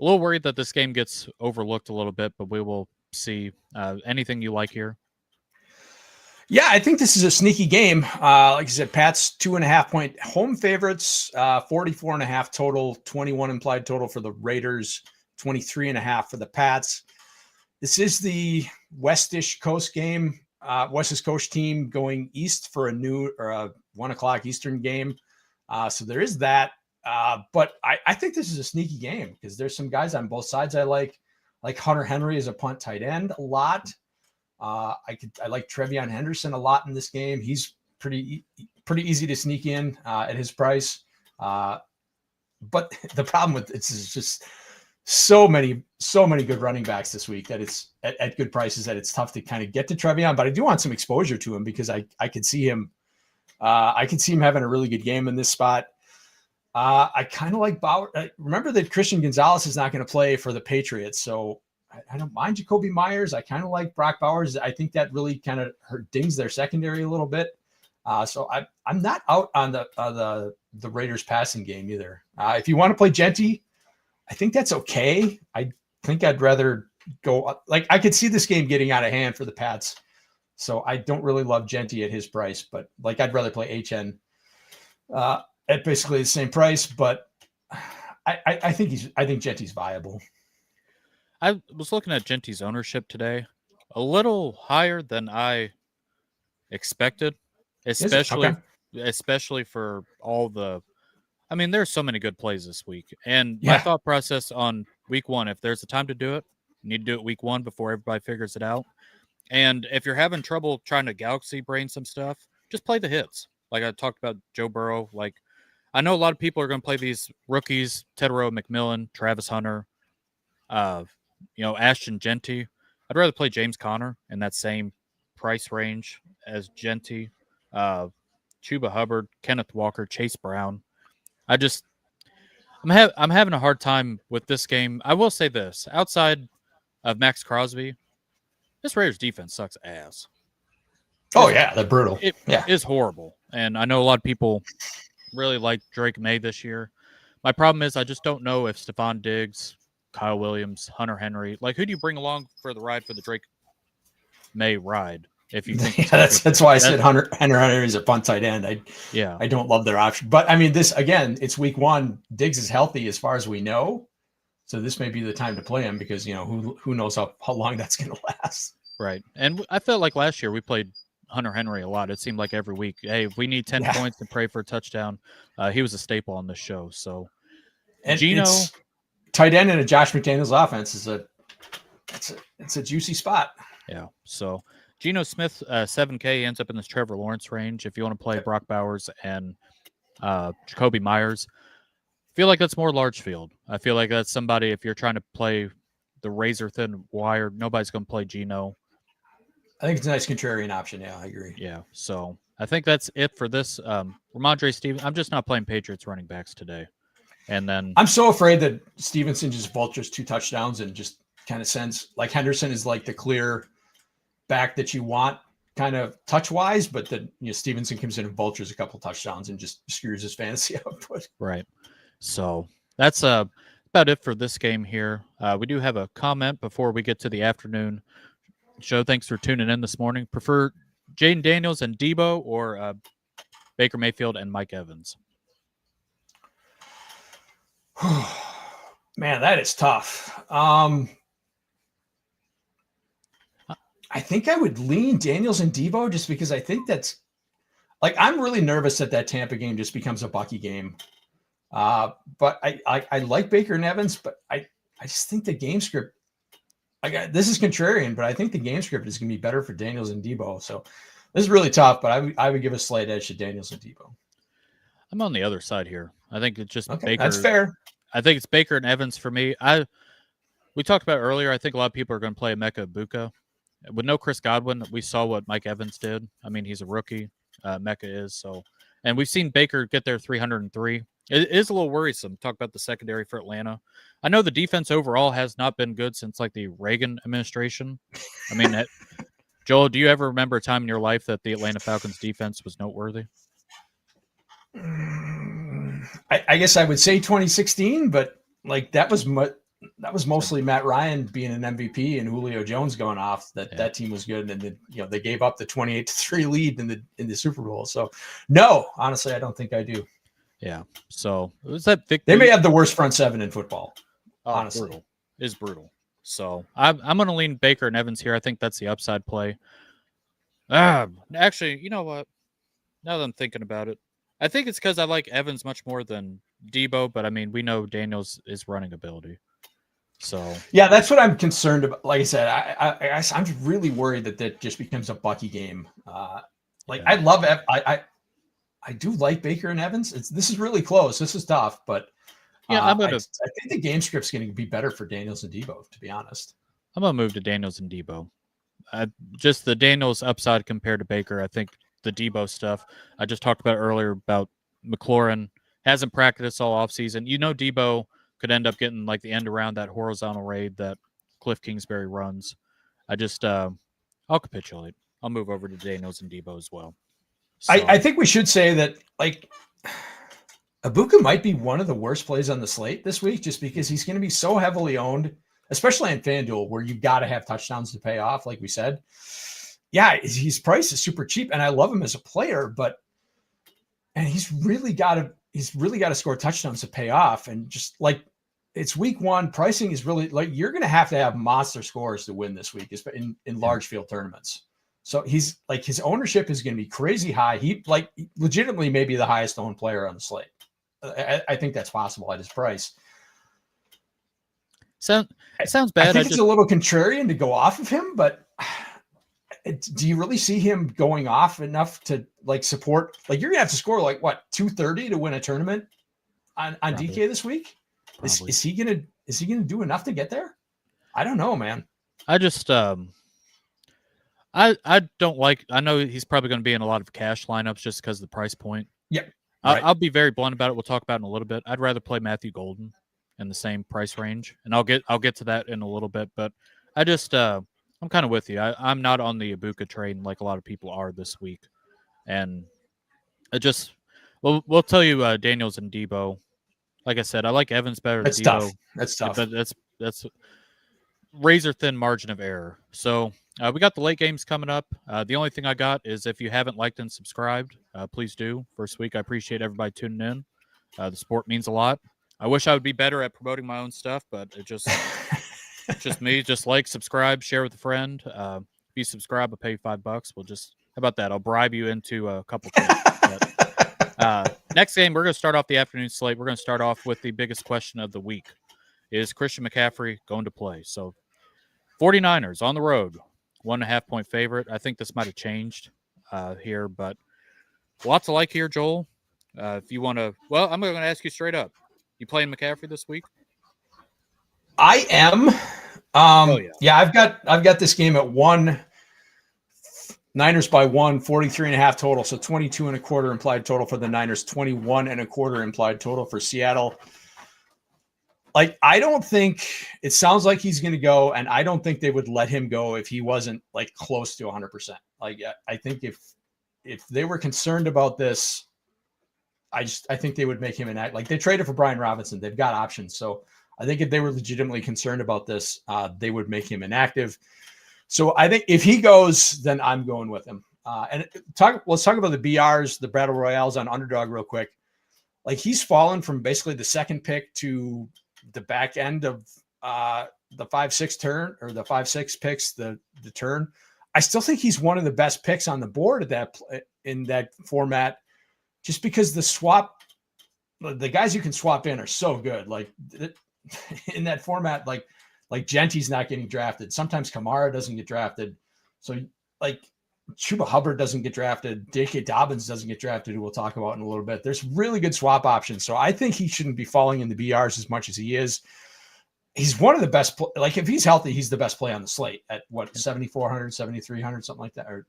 A little worried that this game gets overlooked a little bit, but we will see. Anything you like here? Yeah, I think this is a sneaky game. Like I said, Pat's 2.5-point home favorites, 44.5 total, 21 implied total for the Raiders, 23.5 for the Pats. This is the Westish Coast game. West Coast team going east for a 1:00 Eastern game. So there is that. But I think this is a sneaky game because there's some guys on both sides I like Hunter Henry as a punt tight end a lot. I like Trevion Henderson a lot in this game. He's pretty easy to sneak in at his price. But the problem with this is just so many good running backs this week that it's at good prices that it's tough to kind of get to Trevion. But I do want some exposure to him because I could see him. I could see him having a really good game in this spot. I kind of like Bauer. Remember that Christian Gonzalez is not going to play for the Patriots, so I don't mind Jacoby Myers. I kind of like Brock Bowers. I think that really kind of dings their secondary a little bit. So I'm not out on the Raiders passing game either. If you want to play Genty, I think that's okay. I think I'd rather go I could see this game getting out of hand for the Pats. So I don't really love Genty at his price, but I'd rather play HN at basically the same price. But I think Genty's viable. I was looking at Genty's ownership today, a little higher than I expected, especially for all the. I mean, there's so many good plays this week, and my thought process on week one: if there's a time to do it, you need to do it week one before everybody figures it out. And if you're having trouble trying to galaxy brain some stuff, just play the hits. Like I talked about Joe Burrow. I know a lot of people are going to play these rookies: Tedero McMillan, Travis Hunter, Ashton Genty. I'd rather play James Conner in that same price range as Genty, Chuba Hubbard, Kenneth Walker, Chase Brown. I'm having a hard time with this game. I will say this: outside of Max Crosby, this Raiders defense sucks ass. Oh yeah, they're brutal. It is horrible, and I know a lot of people really like Drake May this year. My problem is I just don't know if Stephon Diggs, Kyle Williams, Hunter Henry, who do you bring along for the ride for the Drake May ride? If you think that's why I said Hunter Henry is a punt tight end. I don't love their option, but I mean this again. It's week one. Diggs is healthy as far as we know, so this may be the time to play him because who knows how long that's going to last. Right, and I felt like last year we played Hunter Henry a lot. It seemed like every week, hey, if we need 10 points to pray for a touchdown, he was a staple on this show. So, and Gino, tight end in a Josh McDaniels offense is it's a juicy spot. Yeah, so. Geno Smith, 7K, ends up in this Trevor Lawrence range. If you want to play Brock Bowers and Jacoby Myers, I feel like that's more large field. I feel like that's somebody, if you're trying to play the razor-thin wire, nobody's going to play Geno. I think it's a nice contrarian option. Yeah, I agree. Yeah, so I think that's it for this. Ramondre Stevenson, I'm just not playing Patriots running backs today. And then I'm so afraid that Stevenson just vultures 2 touchdowns and just kind of sends, Henderson is the clear back that you want kind of touch wise, but then Stevenson comes in and vultures a couple touchdowns and just screws his fantasy output. Right. So that's about it for this game here. We do have a comment before we get to the afternoon show. Thanks for tuning in this morning. Prefer Jaden Daniels and Debo or Baker Mayfield and Mike Evans? Man, that is tough. I think I would lean Daniels and Debo just because I think that's I'm really nervous that Tampa game just becomes a Bucky game. But I like Baker and Evans, but I just think the game script, this is contrarian, but I think the game script is going to be better for Daniels and Debo. So this is really tough, but I would give a slight edge to Daniels and Debo. I'm on the other side here. I think it's just okay, Baker. That's fair. I think it's Baker and Evans for me. We talked about earlier, I think a lot of people are going to play Emeka Egbuka. With no Chris Godwin, we saw what Mike Evans did. I mean, he's a rookie. Mecca is so, and we've seen Baker get there 303. It is a little worrisome. Talk about the secondary for Atlanta. I know the defense overall has not been good since the Reagan administration. I mean, Joel, do you ever remember a time in your life that the Atlanta Falcons defense was noteworthy? I guess I would say 2016, but that was mostly Matt Ryan being an MVP and Julio Jones going off. That team was good, and then they gave up the 28-3 lead in the Super Bowl. So, no, honestly, I don't think I do. Yeah. So it was that victory. They may have the worst front seven in football. Honestly, brutal. Is brutal. So I'm going to lean Baker and Evans here. I think that's the upside play. Actually, you know what? Now that I'm thinking about it, I think it's because I like Evans much more than Debo, but I mean, we know Daniels is running ability. So yeah, that's what I'm concerned about. Like I said, I'm really worried that just becomes a Bucky game. I love I do like Baker and Evans. This is really close. This is tough, but yeah, I think the game script's going to be better for Daniels and Debo, to be honest. I'm gonna move to Daniels and Debo. Just the Daniels upside compared to Baker. I think the Debo stuff I just talked about earlier about McLaurin hasn't practiced all offseason. You know, Debo could end up getting like the end around that horizontal raid that Cliff Kingsbury runs. I'll capitulate. I'll move over to Daniels and Debo as well. So, I think we should say that like Ibuka might be one of the worst plays on the slate this week, just because he's going to be so heavily owned, especially on FanDuel, where you've got to have touchdowns to pay off, like we said. Yeah, his price is super cheap, and I love him as a player, and he's really got to score touchdowns to pay off. And just like it's week one, pricing is really like you're going to have monster scores to win this week in large field tournaments. So he's like his ownership is going to be crazy high. He like legitimately may be the highest owned player on the slate. I think that's possible at his price. Sounds bad. I think it's a little contrarian to go off of him, but do you really see him going off enough to like support? Like you're gonna have to score like what 230 to win a tournament on DK this week. Is he gonna do enough to get there? I don't know, man. I just I don't like. I know he's probably going to be in a lot of cash lineups just because of the price point. Yeah, right. I'll be very blunt about it. We'll talk about it in a little bit. I'd rather play Matthew Golden in the same price range, and I'll get to that in a little bit. But I just I'm kind of with you. I'm not on the Ibuka train like a lot of people are this week, and we'll tell you Daniels and Debo. Like I said, I like Evans better than Debo. That's tough. But that's razor thin margin of error. So we got the late games coming up. The only thing I got is if you haven't liked and subscribed, please do. First week, I appreciate everybody tuning in. The support means a lot. I wish I would be better at promoting my own stuff, but it's just me. Just like, subscribe, share with a friend. If you subscribe, I'll pay you $5. How about that? I'll bribe you into a couple things. Next game, we're going to start off the afternoon slate. We're going to start off with the biggest question of the week. Is Christian McCaffrey going to play? So 49ers on the road, 1.5 point favorite. I think this might have changed here, but lots to like here, Joel. If you want to, well, I'm going to ask you straight up. You playing McCaffrey this week? I am. Yeah, I've got this game at 1. Niners by 1, 43.5 total. So 22.25 implied total for the Niners, 21.25 implied total for Seattle. Like, I don't think it sounds like he's going to go, and I don't think they would let him go if he wasn't like close to 100%. Like, I think if they were concerned about this, I think they would make him inactive. Like, they traded for Brian Robinson. They've got options. So I think if they were legitimately concerned about this, they would make him inactive. So I think if he goes, then I'm going with him. Let's talk about the BRs, the Battle Royales on Underdog real quick. Like, he's fallen from basically the second pick to the back end of the 5-6 turn, or the 5-6 picks, the turn. I still think he's one of the best picks on the board in that format, just because the guys you can swap in are so good. Like in that format, like Gentry's not getting drafted. Sometimes Kamara doesn't get drafted. So like Chuba Hubbard doesn't get drafted. J.K. Dobbins doesn't get drafted, who we'll talk about in a little bit. There's really good swap options. So I think he shouldn't be falling in the BRs as much as he is. He's one of the best. Like, if he's healthy, he's the best play on the slate at what, 7,400, 7,300, something like that. Or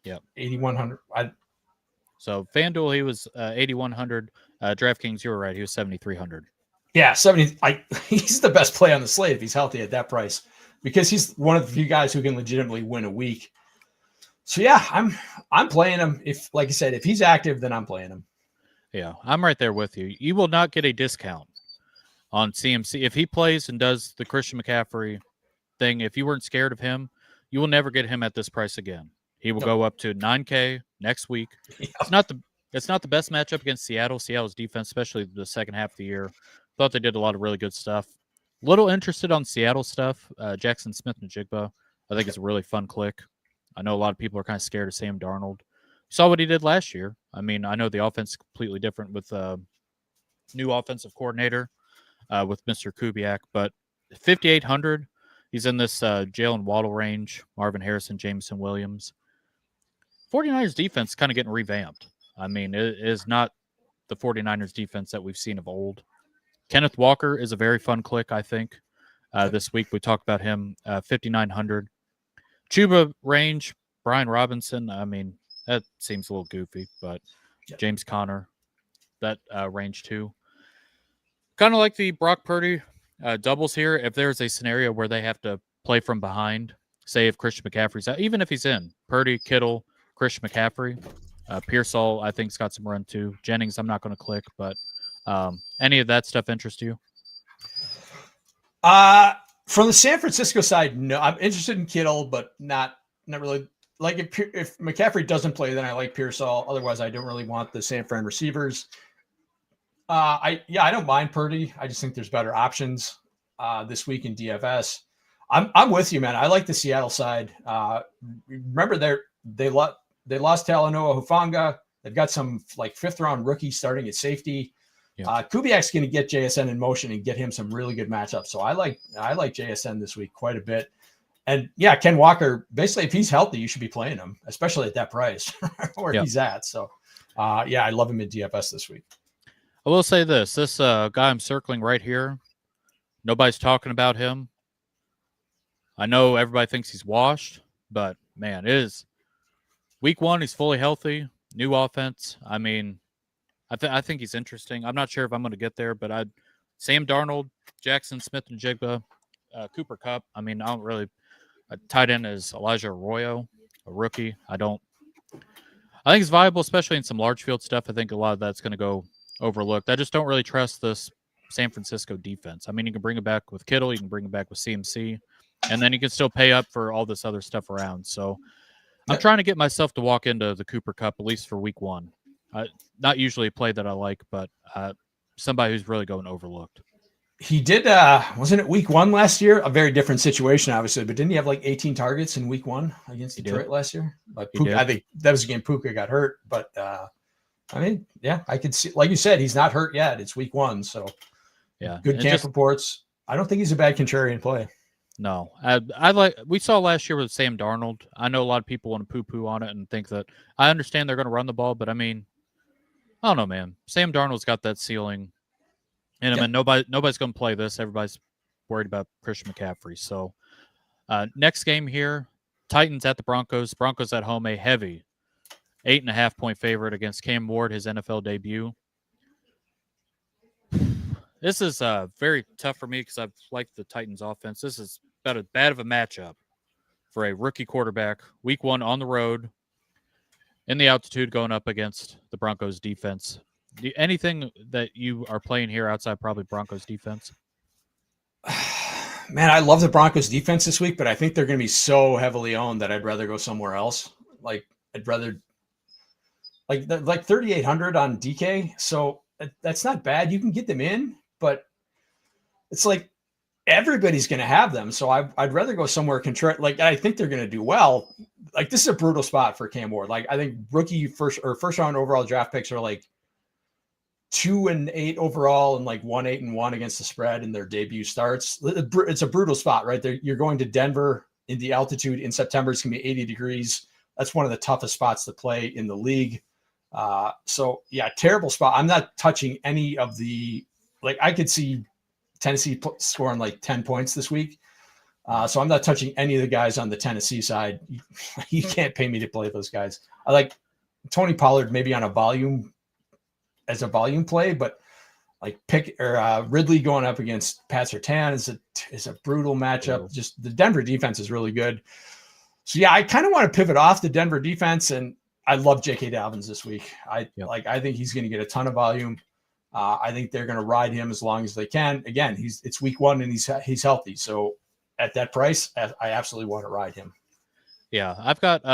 8,100. So FanDuel, he was 8,100. DraftKings, you were right. He was 7,300. Yeah, 70. He's the best play on the slate if he's healthy at that price, because he's one of the few guys who can legitimately win a week. So yeah, I'm playing him. If, like I said, if he's active, then I'm playing him. Yeah, I'm right there with you. You will not get a discount on CMC if he plays and does the Christian McCaffrey thing. If you weren't scared of him, you will never get him at this price again. He will go up to $9K next week. Yep. It's not the best matchup against Seattle. Seattle's defense, especially the second half of the year, thought they did a lot of really good stuff. Little interested on Seattle stuff. Jackson Smith and Jigba. I think it's a really fun click. I know a lot of people are kind of scared of Sam Darnold. Saw what he did last year. I mean, I know the offense is completely different with new offensive coordinator with Mr. Kubiak, but 5,800. He's in this Jalen Waddle range, Marvin Harrison, Jameson Williams. 49ers defense kind of getting revamped. I mean, it is not the 49ers defense that we've seen of old. Kenneth Walker is a very fun click, I think. This week we talked about him, 5,900. Chuba range, Brian Robinson. I mean, that seems a little goofy, but James Conner, that range too. Kind of like the Brock Purdy doubles here. If there's a scenario where they have to play from behind, say if Christian McCaffrey's out, even if he's in, Purdy, Kittle, Christian McCaffrey, Pearsall, I think, has got some run too. Jennings, I'm not going to click, but any of that stuff interest you? From the San Francisco side, no. I'm interested in Kittle, but not really. Like if McCaffrey doesn't play, then I like Pearsall. Otherwise, I don't really want the San Fran receivers. I don't mind Purdy. I just think there's better options this week in DFS. I'm with you, man. I like the Seattle side. Remember they lost Talanoa Hufanga. They've got some like 5th round rookies starting at safety. Yeah. Kubiak's going to get JSN in motion and get him some really good matchups. So I like JSN this week quite a bit. And yeah, Ken Walker, basically if he's healthy, you should be playing him, especially at that price where he's at. So I love him in DFS this week. I will say this guy I'm circling right here, nobody's talking about him. I know everybody thinks he's washed, but man, it is week 1. He's fully healthy, new offense. I mean, I think he's interesting. I'm not sure if I'm going to get there, but Sam Darnold, Jackson Smith and Jigba, Cooper Kupp. I mean, I don't really. A tight end is Elijah Arroyo, a rookie. I think it's viable, especially in some large field stuff. I think a lot of that's going to go overlooked. I just don't really trust this San Francisco defense. I mean, you can bring it back with Kittle, you can bring it back with CMC, and then you can still pay up for all this other stuff around. So I'm trying to get myself to walk into the Cooper Kupp, at least for week 1. Not usually a play that I like, but somebody who's really going overlooked. He did, wasn't it week 1 last year? A very different situation, obviously, but didn't he have like 18 targets in week 1 against Detroit last year? But Puka, I think that was the game Puka got hurt. But I mean, yeah, I could see, like you said, he's not hurt yet. It's week 1. So yeah, good camp reports. I don't think he's a bad contrarian play. No, we saw last year with Sam Darnold. I know a lot of people want to poo-poo on it and think that I understand they're going to run the ball, but I mean, I don't know, man. Sam Darnold's got that ceiling in him, and nobody's going to play this. Everybody's worried about Christian McCaffrey. So next game here, Titans at the Broncos. Broncos at home, a heavy 8.5-point favorite against Cam Ward, his NFL debut. This is very tough for me because I've liked the Titans offense. This is about as bad of a matchup for a rookie quarterback. Week 1 on the road in the altitude going up against the Broncos defense. Anything that you are playing here outside probably Broncos defense? Man, I love the Broncos defense this week, but I think they're going to be so heavily owned that I'd rather go somewhere else. Like I'd rather like 3,800 on DK. So that's not bad. You can get them in, but it's like everybody's going to have them. So I'd rather go somewhere like I think they're going to do well. Like this is a brutal spot for Cam Ward. Like I think rookie first round overall draft picks are like 2-8 overall and like 1-8-1 against the spread in their debut starts. It's a brutal spot, right? You're going to Denver in the altitude in September. It's going to be 80 degrees. That's one of the toughest spots to play in the league. So yeah, terrible spot. I'm not touching any of the, like I could see Tennessee scoring like 10 points this week. So I'm not touching any of the guys on the Tennessee side. You can't pay me to play those guys. I like Tony Pollard maybe on a volume play, but like Ridley going up against Pat Surtain is a brutal matchup. Just the Denver defense is really good. So yeah, I kind of want to pivot off the Denver defense, and I love J.K. Dobbins this week. I think he's going to get a ton of volume. I think they're going to ride him as long as they can. Again, it's week 1 and he's healthy. So at that price, I absolutely want to ride him. Yeah, I've got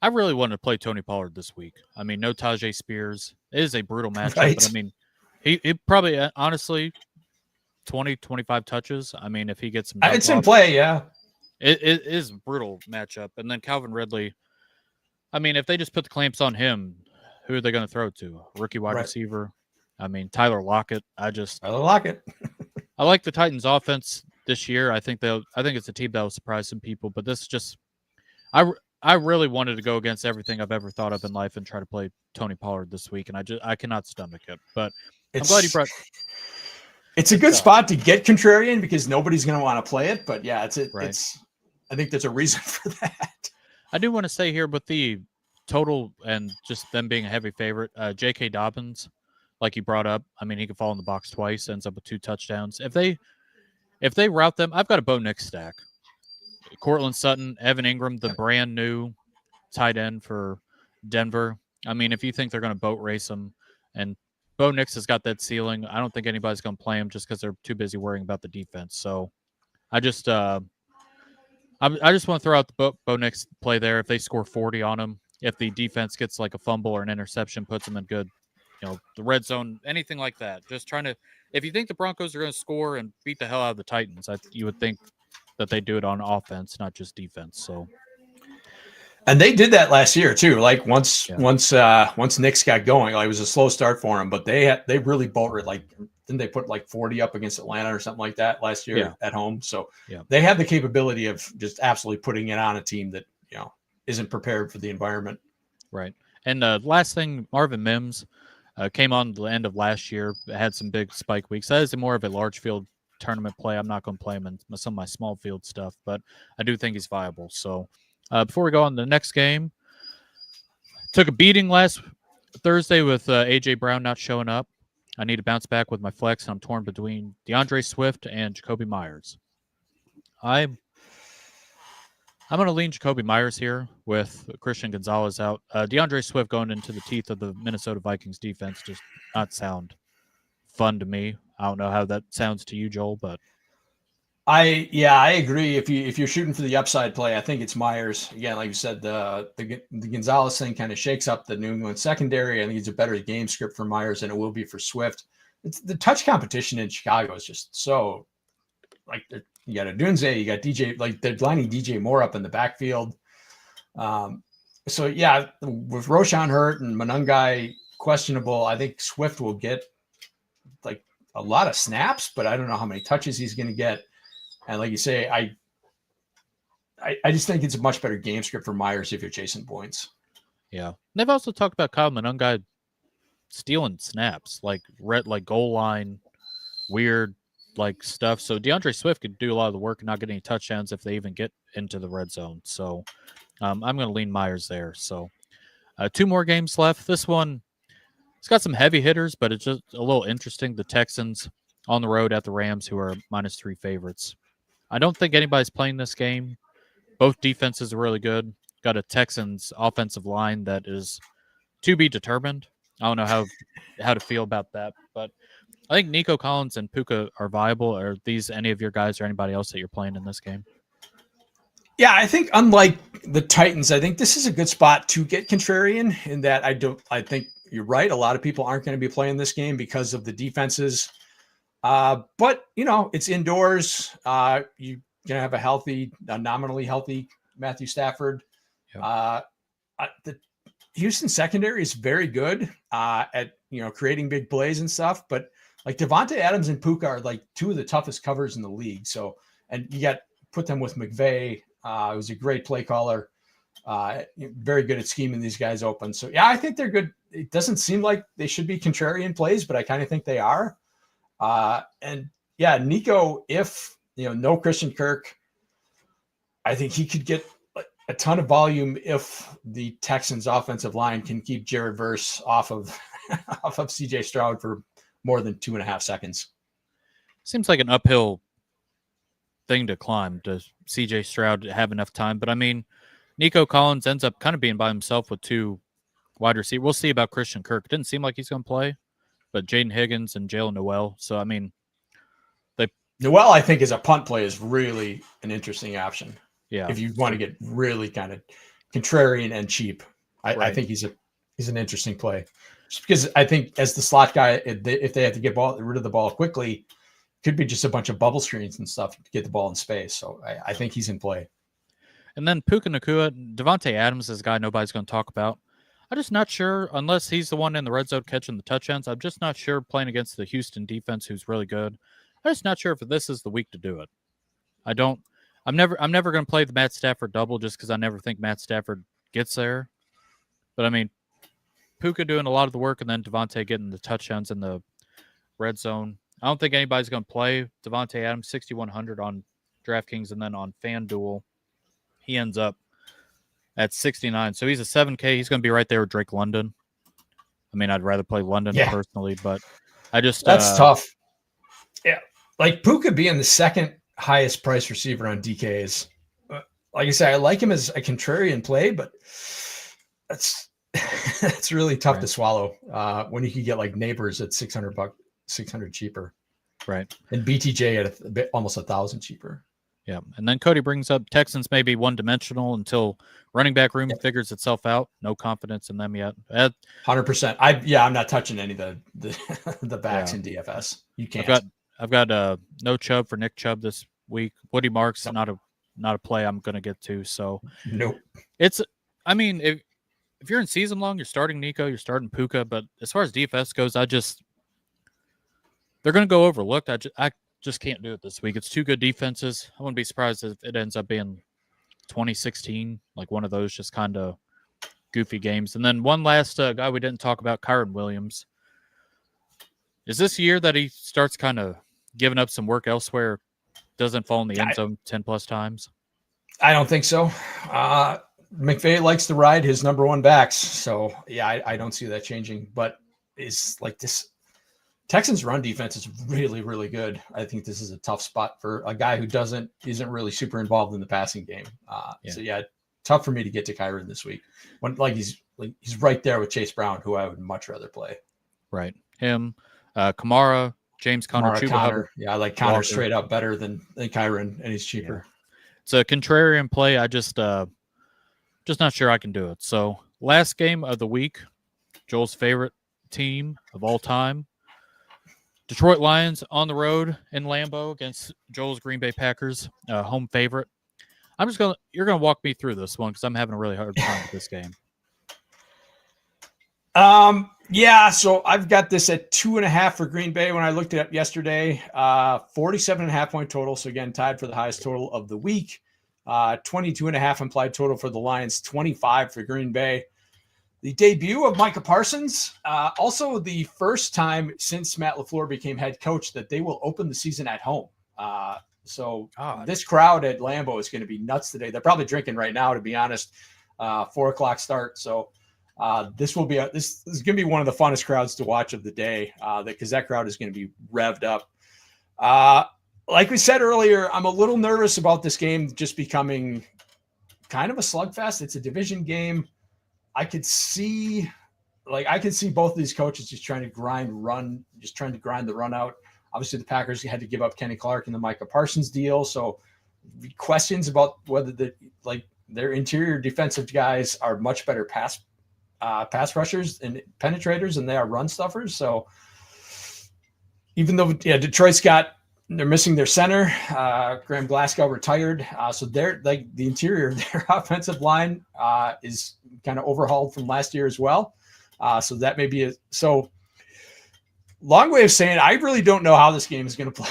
I really wanted to play Tony Pollard this week. I mean, no Tajay Spears. It is a brutal matchup, right? But I mean, he probably honestly 20, 25 touches. I mean, if he gets some, it's in play, yeah. It is a brutal matchup. And then Calvin Ridley. I mean, if they just put the clamps on him, who are they going to throw to? A rookie wide receiver? I mean, Tyler Lockett. Tyler Lockett. I like the Titans offense this year. I think it's a team that will surprise some people, but this is just I really wanted to go against everything I've ever thought of in life and try to play Tony Pollard this week, and I cannot stomach it. But I'm glad you brought. It's a good spot to get contrarian because nobody's going to want to play it. But yeah, it's I think there's a reason for that. I do want to say here with the total and just them being a heavy favorite, J.K. Dobbins, like you brought up. I mean, he could fall in the box twice, ends up with 2 touchdowns. If they route them, I've got a Bo Nix stack. Cortland Sutton, Evan Ingram, the brand new tight end for Denver. I mean, if you think they're going to boat race them, and Bo Nix has got that ceiling, I don't think anybody's going to play him just because they're too busy worrying about the defense. So I just want to throw out the Bo Nix play there. If they score 40 on him, if the defense gets like a fumble or an interception, puts them in good, the red zone, anything like that. Just trying to, if you think the Broncos are going to score and beat the hell out of the Titans, you would think that they do it on offense, not just defense. So, and they did that last year too. Like once Knicks got going, it was a slow start for them, but they really bolted. Like, didn't they put like 40 up against Atlanta or something like that last year at home? So they have the capability of just absolutely putting it on a team that isn't prepared for the environment. Right. And last thing, Marvin Mims came on the end of last year, had some big spike weeks. That is more of a large field tournament play. I'm not going to play him in some of my small field stuff, but I do think he's viable. So before we go on to the next game, took a beating last Thursday with A.J. Brown not showing up. I need to bounce back with my flex, and I'm torn between DeAndre Swift and Jacoby Myers. I'm going to lean Jacoby Myers here with Christian Gonzalez out. DeAndre Swift going into the teeth of the Minnesota Vikings defense just not sound fun to me. I don't know how that sounds to you, Joel, but I agree. If you're shooting for the upside play, I think it's Myers. Again, like you said, the Gonzalez thing kind of shakes up the New England secondary. I think it's a better game script for Myers than it will be for Swift. The touch competition in Chicago is just so you got Odunze, you got DJ, like they're lining DJ Moore up in the backfield. So yeah, with Roshan hurt and Monangai questionable, I think Swift will get like a lot of snaps, but I don't know how many touches he's going to get. And like you say, I just think it's a much better game script for Myers if you're chasing points. Yeah. They've also talked about Kyle Monangai stealing snaps, like goal line, weird like stuff. So DeAndre Swift could do a lot of the work and not get any touchdowns if they even get into the red zone. So I'm going to lean Myers there. So 2 more games left. This one, it's got some heavy hitters, but it's just a little interesting. The Texans on the road at the Rams, who are -3 favorites. I don't think anybody's playing this game. Both defenses are really good. Got a Texans offensive line that is to be determined. I don't know how to feel about that, but I think Nico Collins and Puka are viable. Are these any of your guys or anybody else that you're playing in this game? Yeah, I think unlike the Titans, I think this is a good spot to get contrarian in that I think you're right. A lot of people aren't going to be playing this game because of the defenses. But it's indoors. You're going to have a nominally healthy Matthew Stafford. Yep. The Houston secondary is very good at creating big plays and stuff, but like Devontae Adams and Puka are like 2 of the toughest covers in the league. So, and you put them with McVay, who's a great play caller, very good at scheming these guys open. So yeah, I think they're good. It doesn't seem like they should be contrarian plays, but I kind of think they are. And yeah, Nico, if no Christian Kirk, I think he could get a ton of volume if the Texans offensive line can keep Jared Verse off of CJ Stroud for more than 2.5 seconds. Seems like an uphill thing to climb. Does CJ Stroud have enough time? But I mean, Nico Collins ends up kind of being by himself with 2 wide receivers. We'll see about Christian Kirk. It didn't seem like he's going to play, but Jaden Higgins and Jalen Noel. So, I mean, Noel, I think, as a punt play is really an interesting option. Yeah. If you want to get really kind of contrarian and cheap, I think he's an interesting play. Just because I think as the slot guy, if they have to get rid of the ball quickly, could be just a bunch of bubble screens and stuff to get the ball in space. So I think he's in play. And then Puka Nacua, Devontae Adams is a guy nobody's going to talk about. I'm just not sure, unless he's the one in the red zone catching the touchdowns. I'm just not sure playing against the Houston defense, who's really good. I'm just not sure if this is the week to do it. I'm never going to play the Matt Stafford double just because I never think Matt Stafford gets there. But I mean, Puka doing a lot of the work and then Devontae getting the touchdowns in the red zone. I don't think anybody's going to play Devontae Adams 6,100 on DraftKings, and then on FanDuel, he ends up at 69. So he's a 7K. He's going to be right there with Drake London. I mean, I'd rather play London personally, but I just that's tough. Yeah, like Puka being the second highest price receiver on DKs. Like I said, I like him as a contrarian play, but that's really tough to swallow when you can get like Neighbors at $600 cheaper, right? And BTJ at almost 1,000 cheaper. Yeah, and then Cody brings up Texans may be one-dimensional until running back room figures itself out. No confidence in them yet. 100%. I'm not touching any of the backs in DFS. You can't. I've got no Chubb for Nick Chubb this week. Woody Marks not a play I'm going to get to. So nope. I mean, if you're in season long, you're starting Nico, you're starting Puka, but as far as DFS goes, they're going to go overlooked. I just can't do it this week. It's two good defenses. I wouldn't be surprised if it ends up being 2016, like one of those just kind of goofy games. And then one last guy we didn't talk about, Kyren Williams. Is this year that he starts kind of giving up some work elsewhere, doesn't fall in the end zone 10 plus times? I don't think so. McVay likes to ride his number one backs. So yeah, I don't see that changing, but it's like this Texans run defense is really, really good. I think this is a tough spot for a guy who isn't really super involved in the passing game. So yeah, tough for me to get to Kyren this week when he's right there with Chase Brown, who I would much rather play. Right. Him, Kamara, James Conner, Connor. Yeah. I like Connor straight up better than Kyren, and he's cheaper. Yeah. It's a contrarian play. I just not sure I can do it. So last game of the week, Joel's favorite team of all time, Detroit Lions on the road in Lambeau against Joel's Green Bay Packers, home favorite. You're gonna walk me through this one because I'm having a really hard time with this game. Yeah, so I've got this at 2.5 for Green Bay when I looked it up yesterday. 47.5 point total. So again, tied for the highest total of the week. 22.5 implied total for the Lions, 25 for Green Bay. The debut of Micah Parsons, also the first time since Matt LaFleur became head coach that they will open the season at home. This crowd at Lambeau is going to be nuts today. They're probably drinking right now, to be honest. 4:00 start. So this is going to be one of the funnest crowds to watch of the day because that crowd is going to be revved up. Like we said earlier, I'm a little nervous about this game just becoming kind of a slugfest. It's a division game. I could see both of these coaches just trying to grind the run out. Obviously, the Packers had to give up Kenny Clark in the Micah Parsons deal, so questions about whether their interior defensive guys are much better pass rushers and penetrators than they are run stuffers. So even though they're missing their center, Graham Glasgow retired, so they're like the interior of their offensive line is kind of overhauled from last year as well. So that may be long way of saying I really don't know how this game is going to play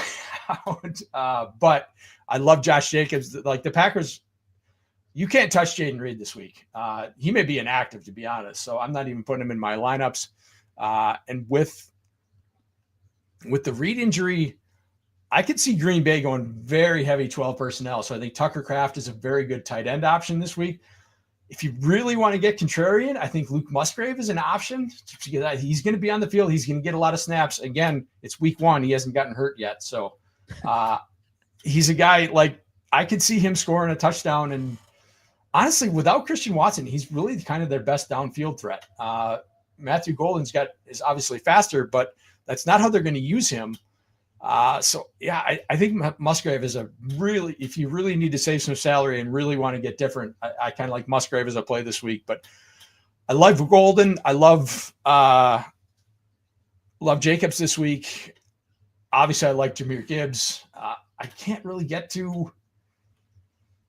out. But I love Josh Jacobs. Like the Packers, you can't touch Jaden Reed this week. He may be inactive, to be honest. So I'm not even putting him in my lineups. And with the Reed injury, I could see Green Bay going very heavy 12 personnel. So I think Tucker Kraft is a very good tight end option this week. If you really want to get contrarian, I think Luke Musgrave is an option. He's going to be on the field. He's going to get a lot of snaps. Again, it's week 1. He hasn't gotten hurt yet. So he's a guy like I could see him scoring a touchdown. And honestly, without Christian Watson, he's really kind of their best downfield threat. Matthew Golden's is obviously faster, but that's not how they're going to use him. So yeah, I think Musgrave is if you really need to save some salary and really want to get different, I kind of like Musgrave as a play this week, but I love Golden. I love Jacobs this week. obviously I like Jahmyr Gibbs. I can't really get to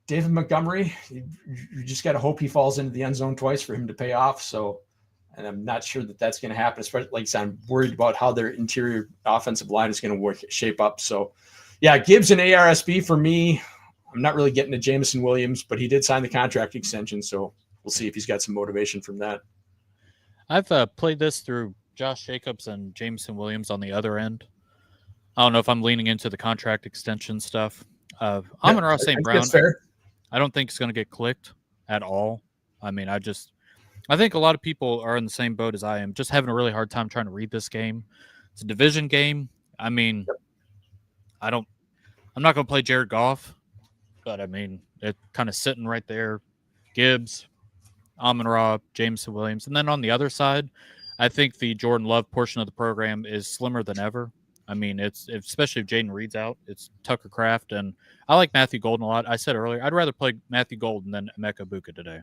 David Montgomery. You just got to hope he falls into the end zone twice for him to pay off. So, and I'm not sure that that's going to happen, especially like I said, I'm worried about how their interior offensive line is going to shape up. So yeah, Gibbs and ARSB for me. I'm not really getting to Jameson Williams, but he did sign the contract extension. So we'll see if he's got some motivation from that. I've played this through Josh Jacobs and Jameson Williams on the other end. I don't know if I'm leaning into the contract extension stuff. Amon-Ra St. Brown, I don't think it's going to get clicked at all. I mean, I think a lot of people are in the same boat as I am, just having a really hard time trying to read this game. It's a division game. I mean, I'm not going to play Jared Goff, but I mean, it's kind of sitting right there. Gibbs, Amon-Ra, Jameson Williams. And then on the other side, I think the Jordan Love portion of the program is slimmer than ever. I mean, especially if Jaden Reed's out, it's Tucker Kraft. And I like Matthew Golden a lot. I said earlier, I'd rather play Matthew Golden than Emeka Egbuka today.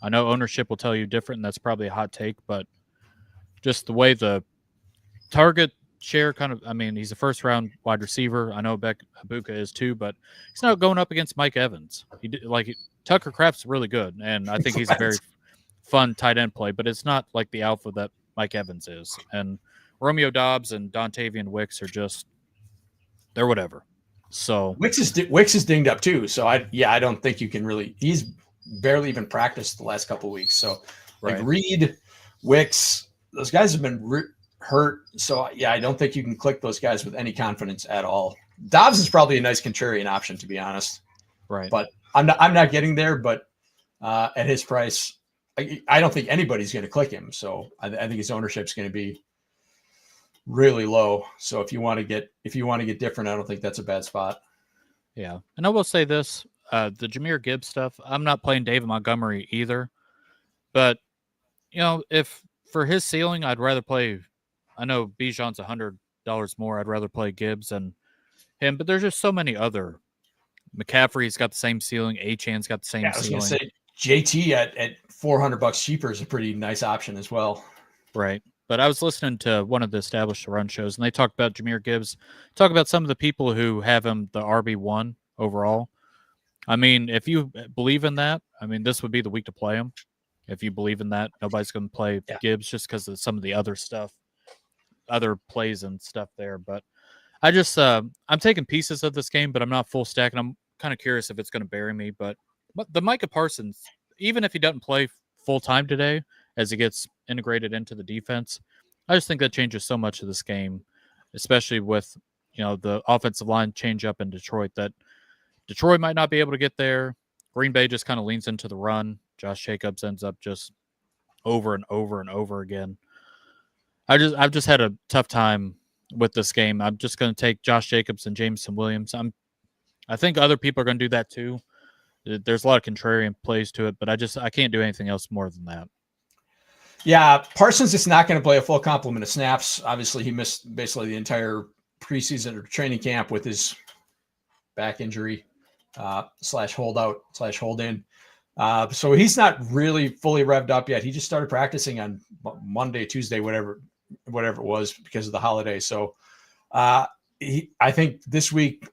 I know ownership will tell you different, and that's probably a hot take, but just the way the target share kind of, I mean, he's a first-round wide receiver. I know Egbuka is too, but he's not going up against Mike Evans. Tucker Kraft's really good, and I think he's a very fun tight end play, but it's not like the alpha that Mike Evans is. And Romeo Doubs and Dontavian Wicks are just, they're whatever. So Wicks is dinged up too. So I don't think you can really, he's barely even practiced the last couple of weeks. So like Reed, Wicks, those guys have been hurt. So yeah, I don't think you can click those guys with any confidence at all. Dobbs is probably a nice contrarian option, to be honest. Right. But I'm not getting there, but at his price, I don't think anybody's going to click him. So I think his ownership is going to be really low. So if you want to get different, I don't think that's a bad spot. Yeah. And I will say this, the Jahmyr Gibbs stuff, I'm not playing David Montgomery either. But, if for his ceiling, I'd rather play, I know Bijan's $100 more. I'd rather play Gibbs and him. But there's just so many other. McCaffrey's got the same ceiling. Achan's got the same ceiling. I was going to say JT at $400 cheaper is a pretty nice option as well. Right. But I was listening to one of the established run shows, and they talked about Jahmyr Gibbs, talk about some of the people who have him the RB1 overall. I mean, if you believe in that, I mean, this would be the week to play him. If you believe in that, nobody's going to play Gibbs just because of some of the other stuff, other plays and stuff there. But I just, I'm taking pieces of this game, but I'm not full stack, and I'm kind of curious if it's going to bury me. But the Micah Parsons, even if he doesn't play full time today, as he gets integrated into the defense, I just think that changes so much of this game, especially with, the offensive line change up in Detroit, that Detroit might not be able to get there. Green Bay just kind of leans into the run. Josh Jacobs ends up just over and over and over again. I've just had a tough time with this game. I'm just going to take Josh Jacobs and Jameson Williams. I think other people are going to do that too. There's a lot of contrarian plays to it, but I can't do anything else more than that. Yeah, Parsons is not going to play a full complement of snaps. Obviously, he missed basically the entire preseason or training camp with his back injury / holdout / hold in. So he's not really fully revved up yet. He just started practicing on Monday, Tuesday, whatever it was because of the holiday. So I think this week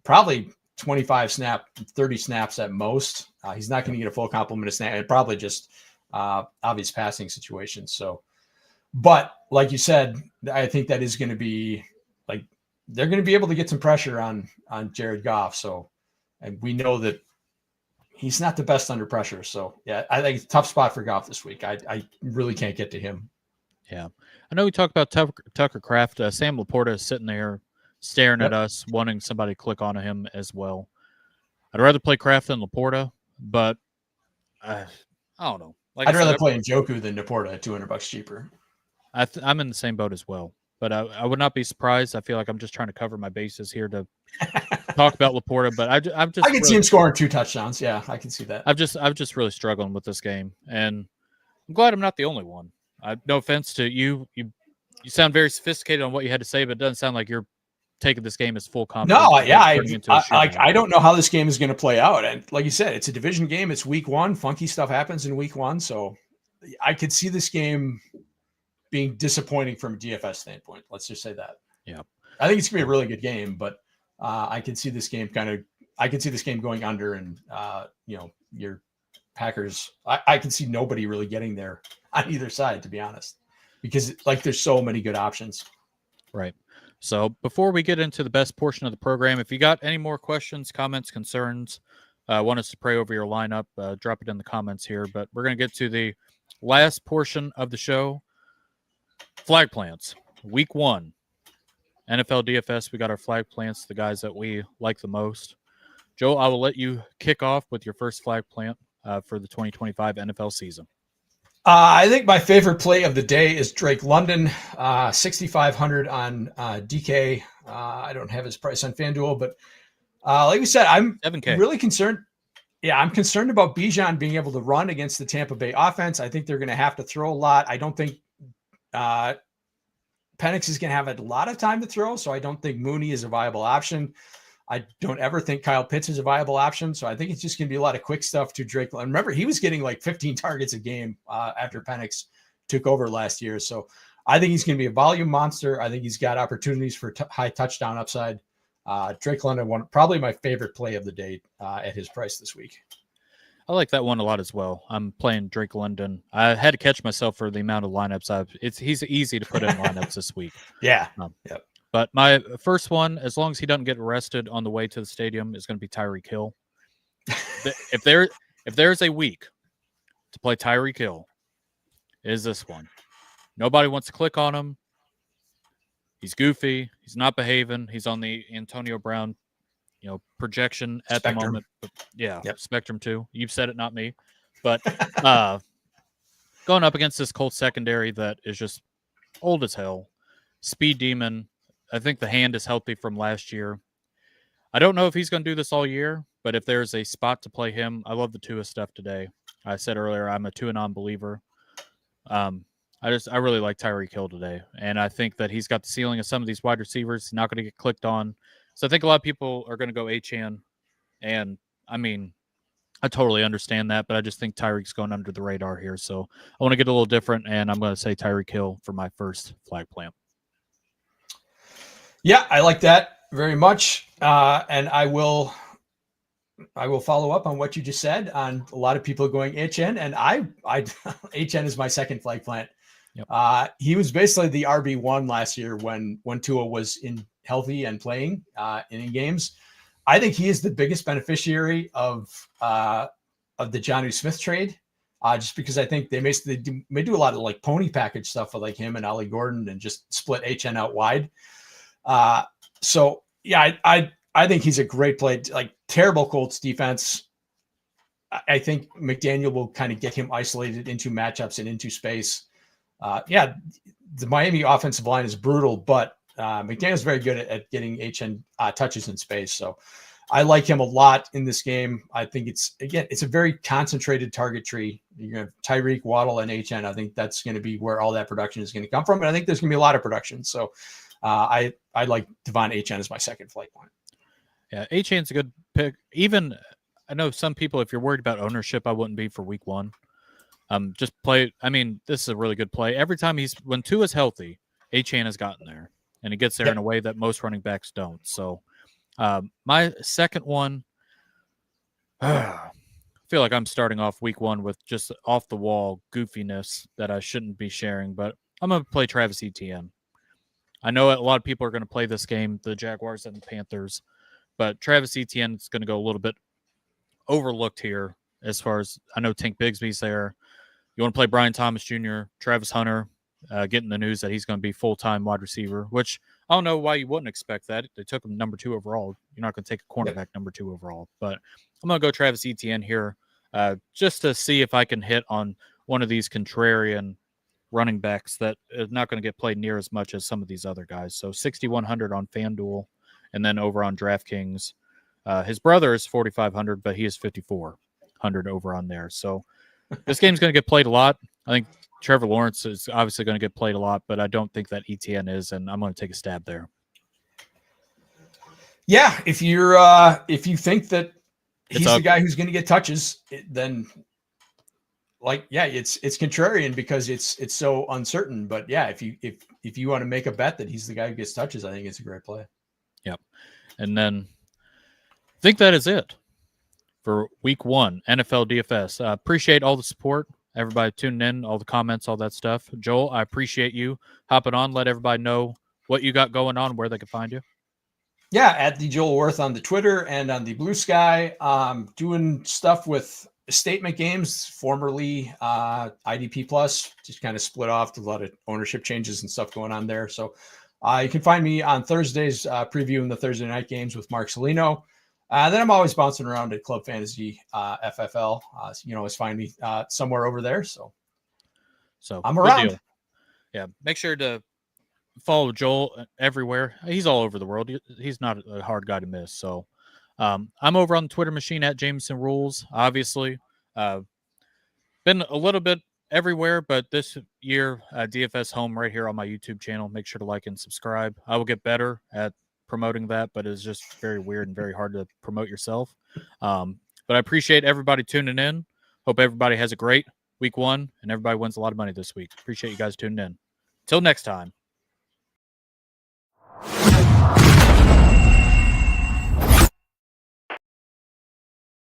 probably 25 30 snaps at most. He's not going to get a full complement of snaps. Probably just obvious passing situations. So, but like you said, I think that is going to be like, they're going to be able to get some pressure on Jared Goff. So, and we know that he's not the best under pressure. So yeah, I think it's a tough spot for Goff this week. I really can't get to him. Yeah. I know we talked about Tucker Kraft. Sam Laporta is sitting there staring at us, wanting somebody to click on him as well. I'd rather play Kraft than Laporta, but I don't know. I'd rather play Njoku than Laporta at $200 cheaper. I'm in the same boat as well, but I would not be surprised. I feel like I'm just trying to cover my bases here to talk about Laporta, but I can see him scoring 2 touchdowns. Yeah, I can see that. I'm just really struggling with this game, and I'm glad I'm not the only one. No offense to you. You sound very sophisticated on what you had to say, but it doesn't sound like you're taking this game as full confidence. No, yeah, I don't know how this game is going to play out. And like you said, it's a division game. It's week 1. Funky stuff happens in week 1. So I could see this game being disappointing from a DFS standpoint. Let's just say that. Yeah. I think it's gonna be a really good game, but I can see this game going under, and your Packers. I can see nobody really getting there on either side, to be honest, because there's so many good options. Right. So before we get into the best portion of the program, if you got any more questions, comments, concerns, want us to pray over your lineup, drop it in the comments here. But we're going to get to the last portion of the show. Flag plants. Week 1. NFL DFS, we got our flag plants, the guys that we like the most. Joe, I will let you kick off with your first flag plant for the 2025 NFL season. I think my favorite play of the day is Drake London, 6,500 on DK. I don't have his price on FanDuel, but like we said, I'm 7K. Really concerned. Yeah, I'm concerned about Bijan being able to run against the Tampa Bay offense. I think they're going to have to throw a lot. I don't think Penix is going to have a lot of time to throw, so I don't think Mooney is a viable option. I don't ever think Kyle Pitts is a viable option. So I think it's just going to be a lot of quick stuff to Drake. And remember, he was getting 15 targets a game after Penix took over last year. So I think he's going to be a volume monster. I think he's got opportunities for high touchdown upside. Drake London, probably my favorite play of the day at his price this week. I like that one a lot as well. I'm playing Drake London. I had to catch myself for the amount of lineups. He's easy to put in lineups this week. Yeah. Yep. But my first one, as long as he doesn't get arrested on the way to the stadium, is going to be Tyreek Hill. If there's a week to play Tyreek Hill, it is this one. Nobody wants to click on him. He's goofy. He's not behaving. He's on the Antonio Brown, projection at Spectrum. the moment. But yeah, yep. Spectrum too. You've said it, not me. But going up against this Colts secondary that is just old as hell, speed demon. I think the hand is healthy from last year. I don't know if he's going to do this all year, but if there's a spot to play him, I love the Tua stuff today. I said earlier, I'm a Tua non-believer. I really like Tyreek Hill today, and I think that he's got the ceiling of some of these wide receivers. He's not going to get clicked on. So I think a lot of people are going to go Achane, and I mean, I totally understand that, but I just think Tyreek's going under the radar here. So I want to get a little different, and I'm going to say Tyreek Hill for my first flag plant. Yeah, I like that very much. And I will follow up on what you just said on a lot of people going HN, and I HN is my second flag plant. Yep. He was basically the RB1 last year when Tua was healthy and playing in games. I think he is the biggest beneficiary of the Jonnu Smith trade, just because I think they may do a lot of pony package stuff with him and Ollie Gordon and just split HN out wide. So yeah, I think he's a great play. Terrible Colts defense. I think McDaniel will kind of get him isolated into matchups and into space. The Miami offensive line is brutal, but McDaniel's very good at getting HN touches in space. So I like him a lot in this game. I think it's a very concentrated target tree. You're going to have Tyreek, Waddle, and HN. I think that's going to be where all that production is going to come from. And I think there's going to be a lot of production. So I like Devon HN as my second flight point. Yeah, HN's a good pick. Even I know some people, if you're worried about ownership, I wouldn't be for week 1. Just play. I mean, this is a really good play. Every time when Tua's healthy, HN has gotten there, and he gets there in a way that most running backs don't. So my second one, I feel like I'm starting off week 1 with just off the wall goofiness that I shouldn't be sharing, but I'm going to play Travis Etienne. I know a lot of people are going to play this game, the Jaguars and the Panthers, but Travis Etienne is going to go a little bit overlooked here as far as I know Tank Bigsby's there. You want to play Brian Thomas Jr., Travis Hunter, getting the news that he's going to be full-time wide receiver, which I don't know why you wouldn't expect that. They took him number 2 overall. You're not going to take a cornerback number 2 overall. But I'm going to go Travis Etienne here just to see if I can hit on one of these contrarian running backs that is not going to get played near as much as some of these other guys. So 6,100 on FanDuel, and then over on DraftKings. His brother is 4,500, but he is 5,400 over on there. So this game's going to get played a lot. I think Trevor Lawrence is obviously going to get played a lot, but I don't think that ETN is, and I'm going to take a stab there. Yeah, if you think that he's the guy who's going to get touches, then it's contrarian because it's so uncertain. But yeah, if you want to make a bet that he's the guy who gets touches, I think it's a great play. Yep. And then I think that is it for week 1, NFL DFS. Appreciate all the support, everybody tuning in, all the comments, all that stuff. Joel, I appreciate you hopping on. Let everybody know what you got going on, where they can find you. Yeah, at the Joel Wirth on the Twitter and on the Bluesky. Doing stuff with statement games, formerly IDP Plus, just kind of split off. A lot of ownership changes and stuff going on there. So you can find me on Thursdays previewing the Thursday night games with Mark Salino. Then I'm always bouncing around at Club Fantasy FFL. So you can always find me somewhere over there. So I'm around. Deal. Yeah, make sure to follow Joel everywhere. He's all over the world. He's not a hard guy to miss. So I'm over on the Twitter machine at Jameson Rules. Obviously, been a little bit everywhere, but this year DFS home right here on my YouTube channel. Make sure to like and subscribe. I will get better at promoting that, but it's just very weird and very hard to promote yourself. But I appreciate everybody tuning in. Hope everybody has a great week 1 and everybody wins a lot of money this week. Appreciate you guys tuning in. Till next time.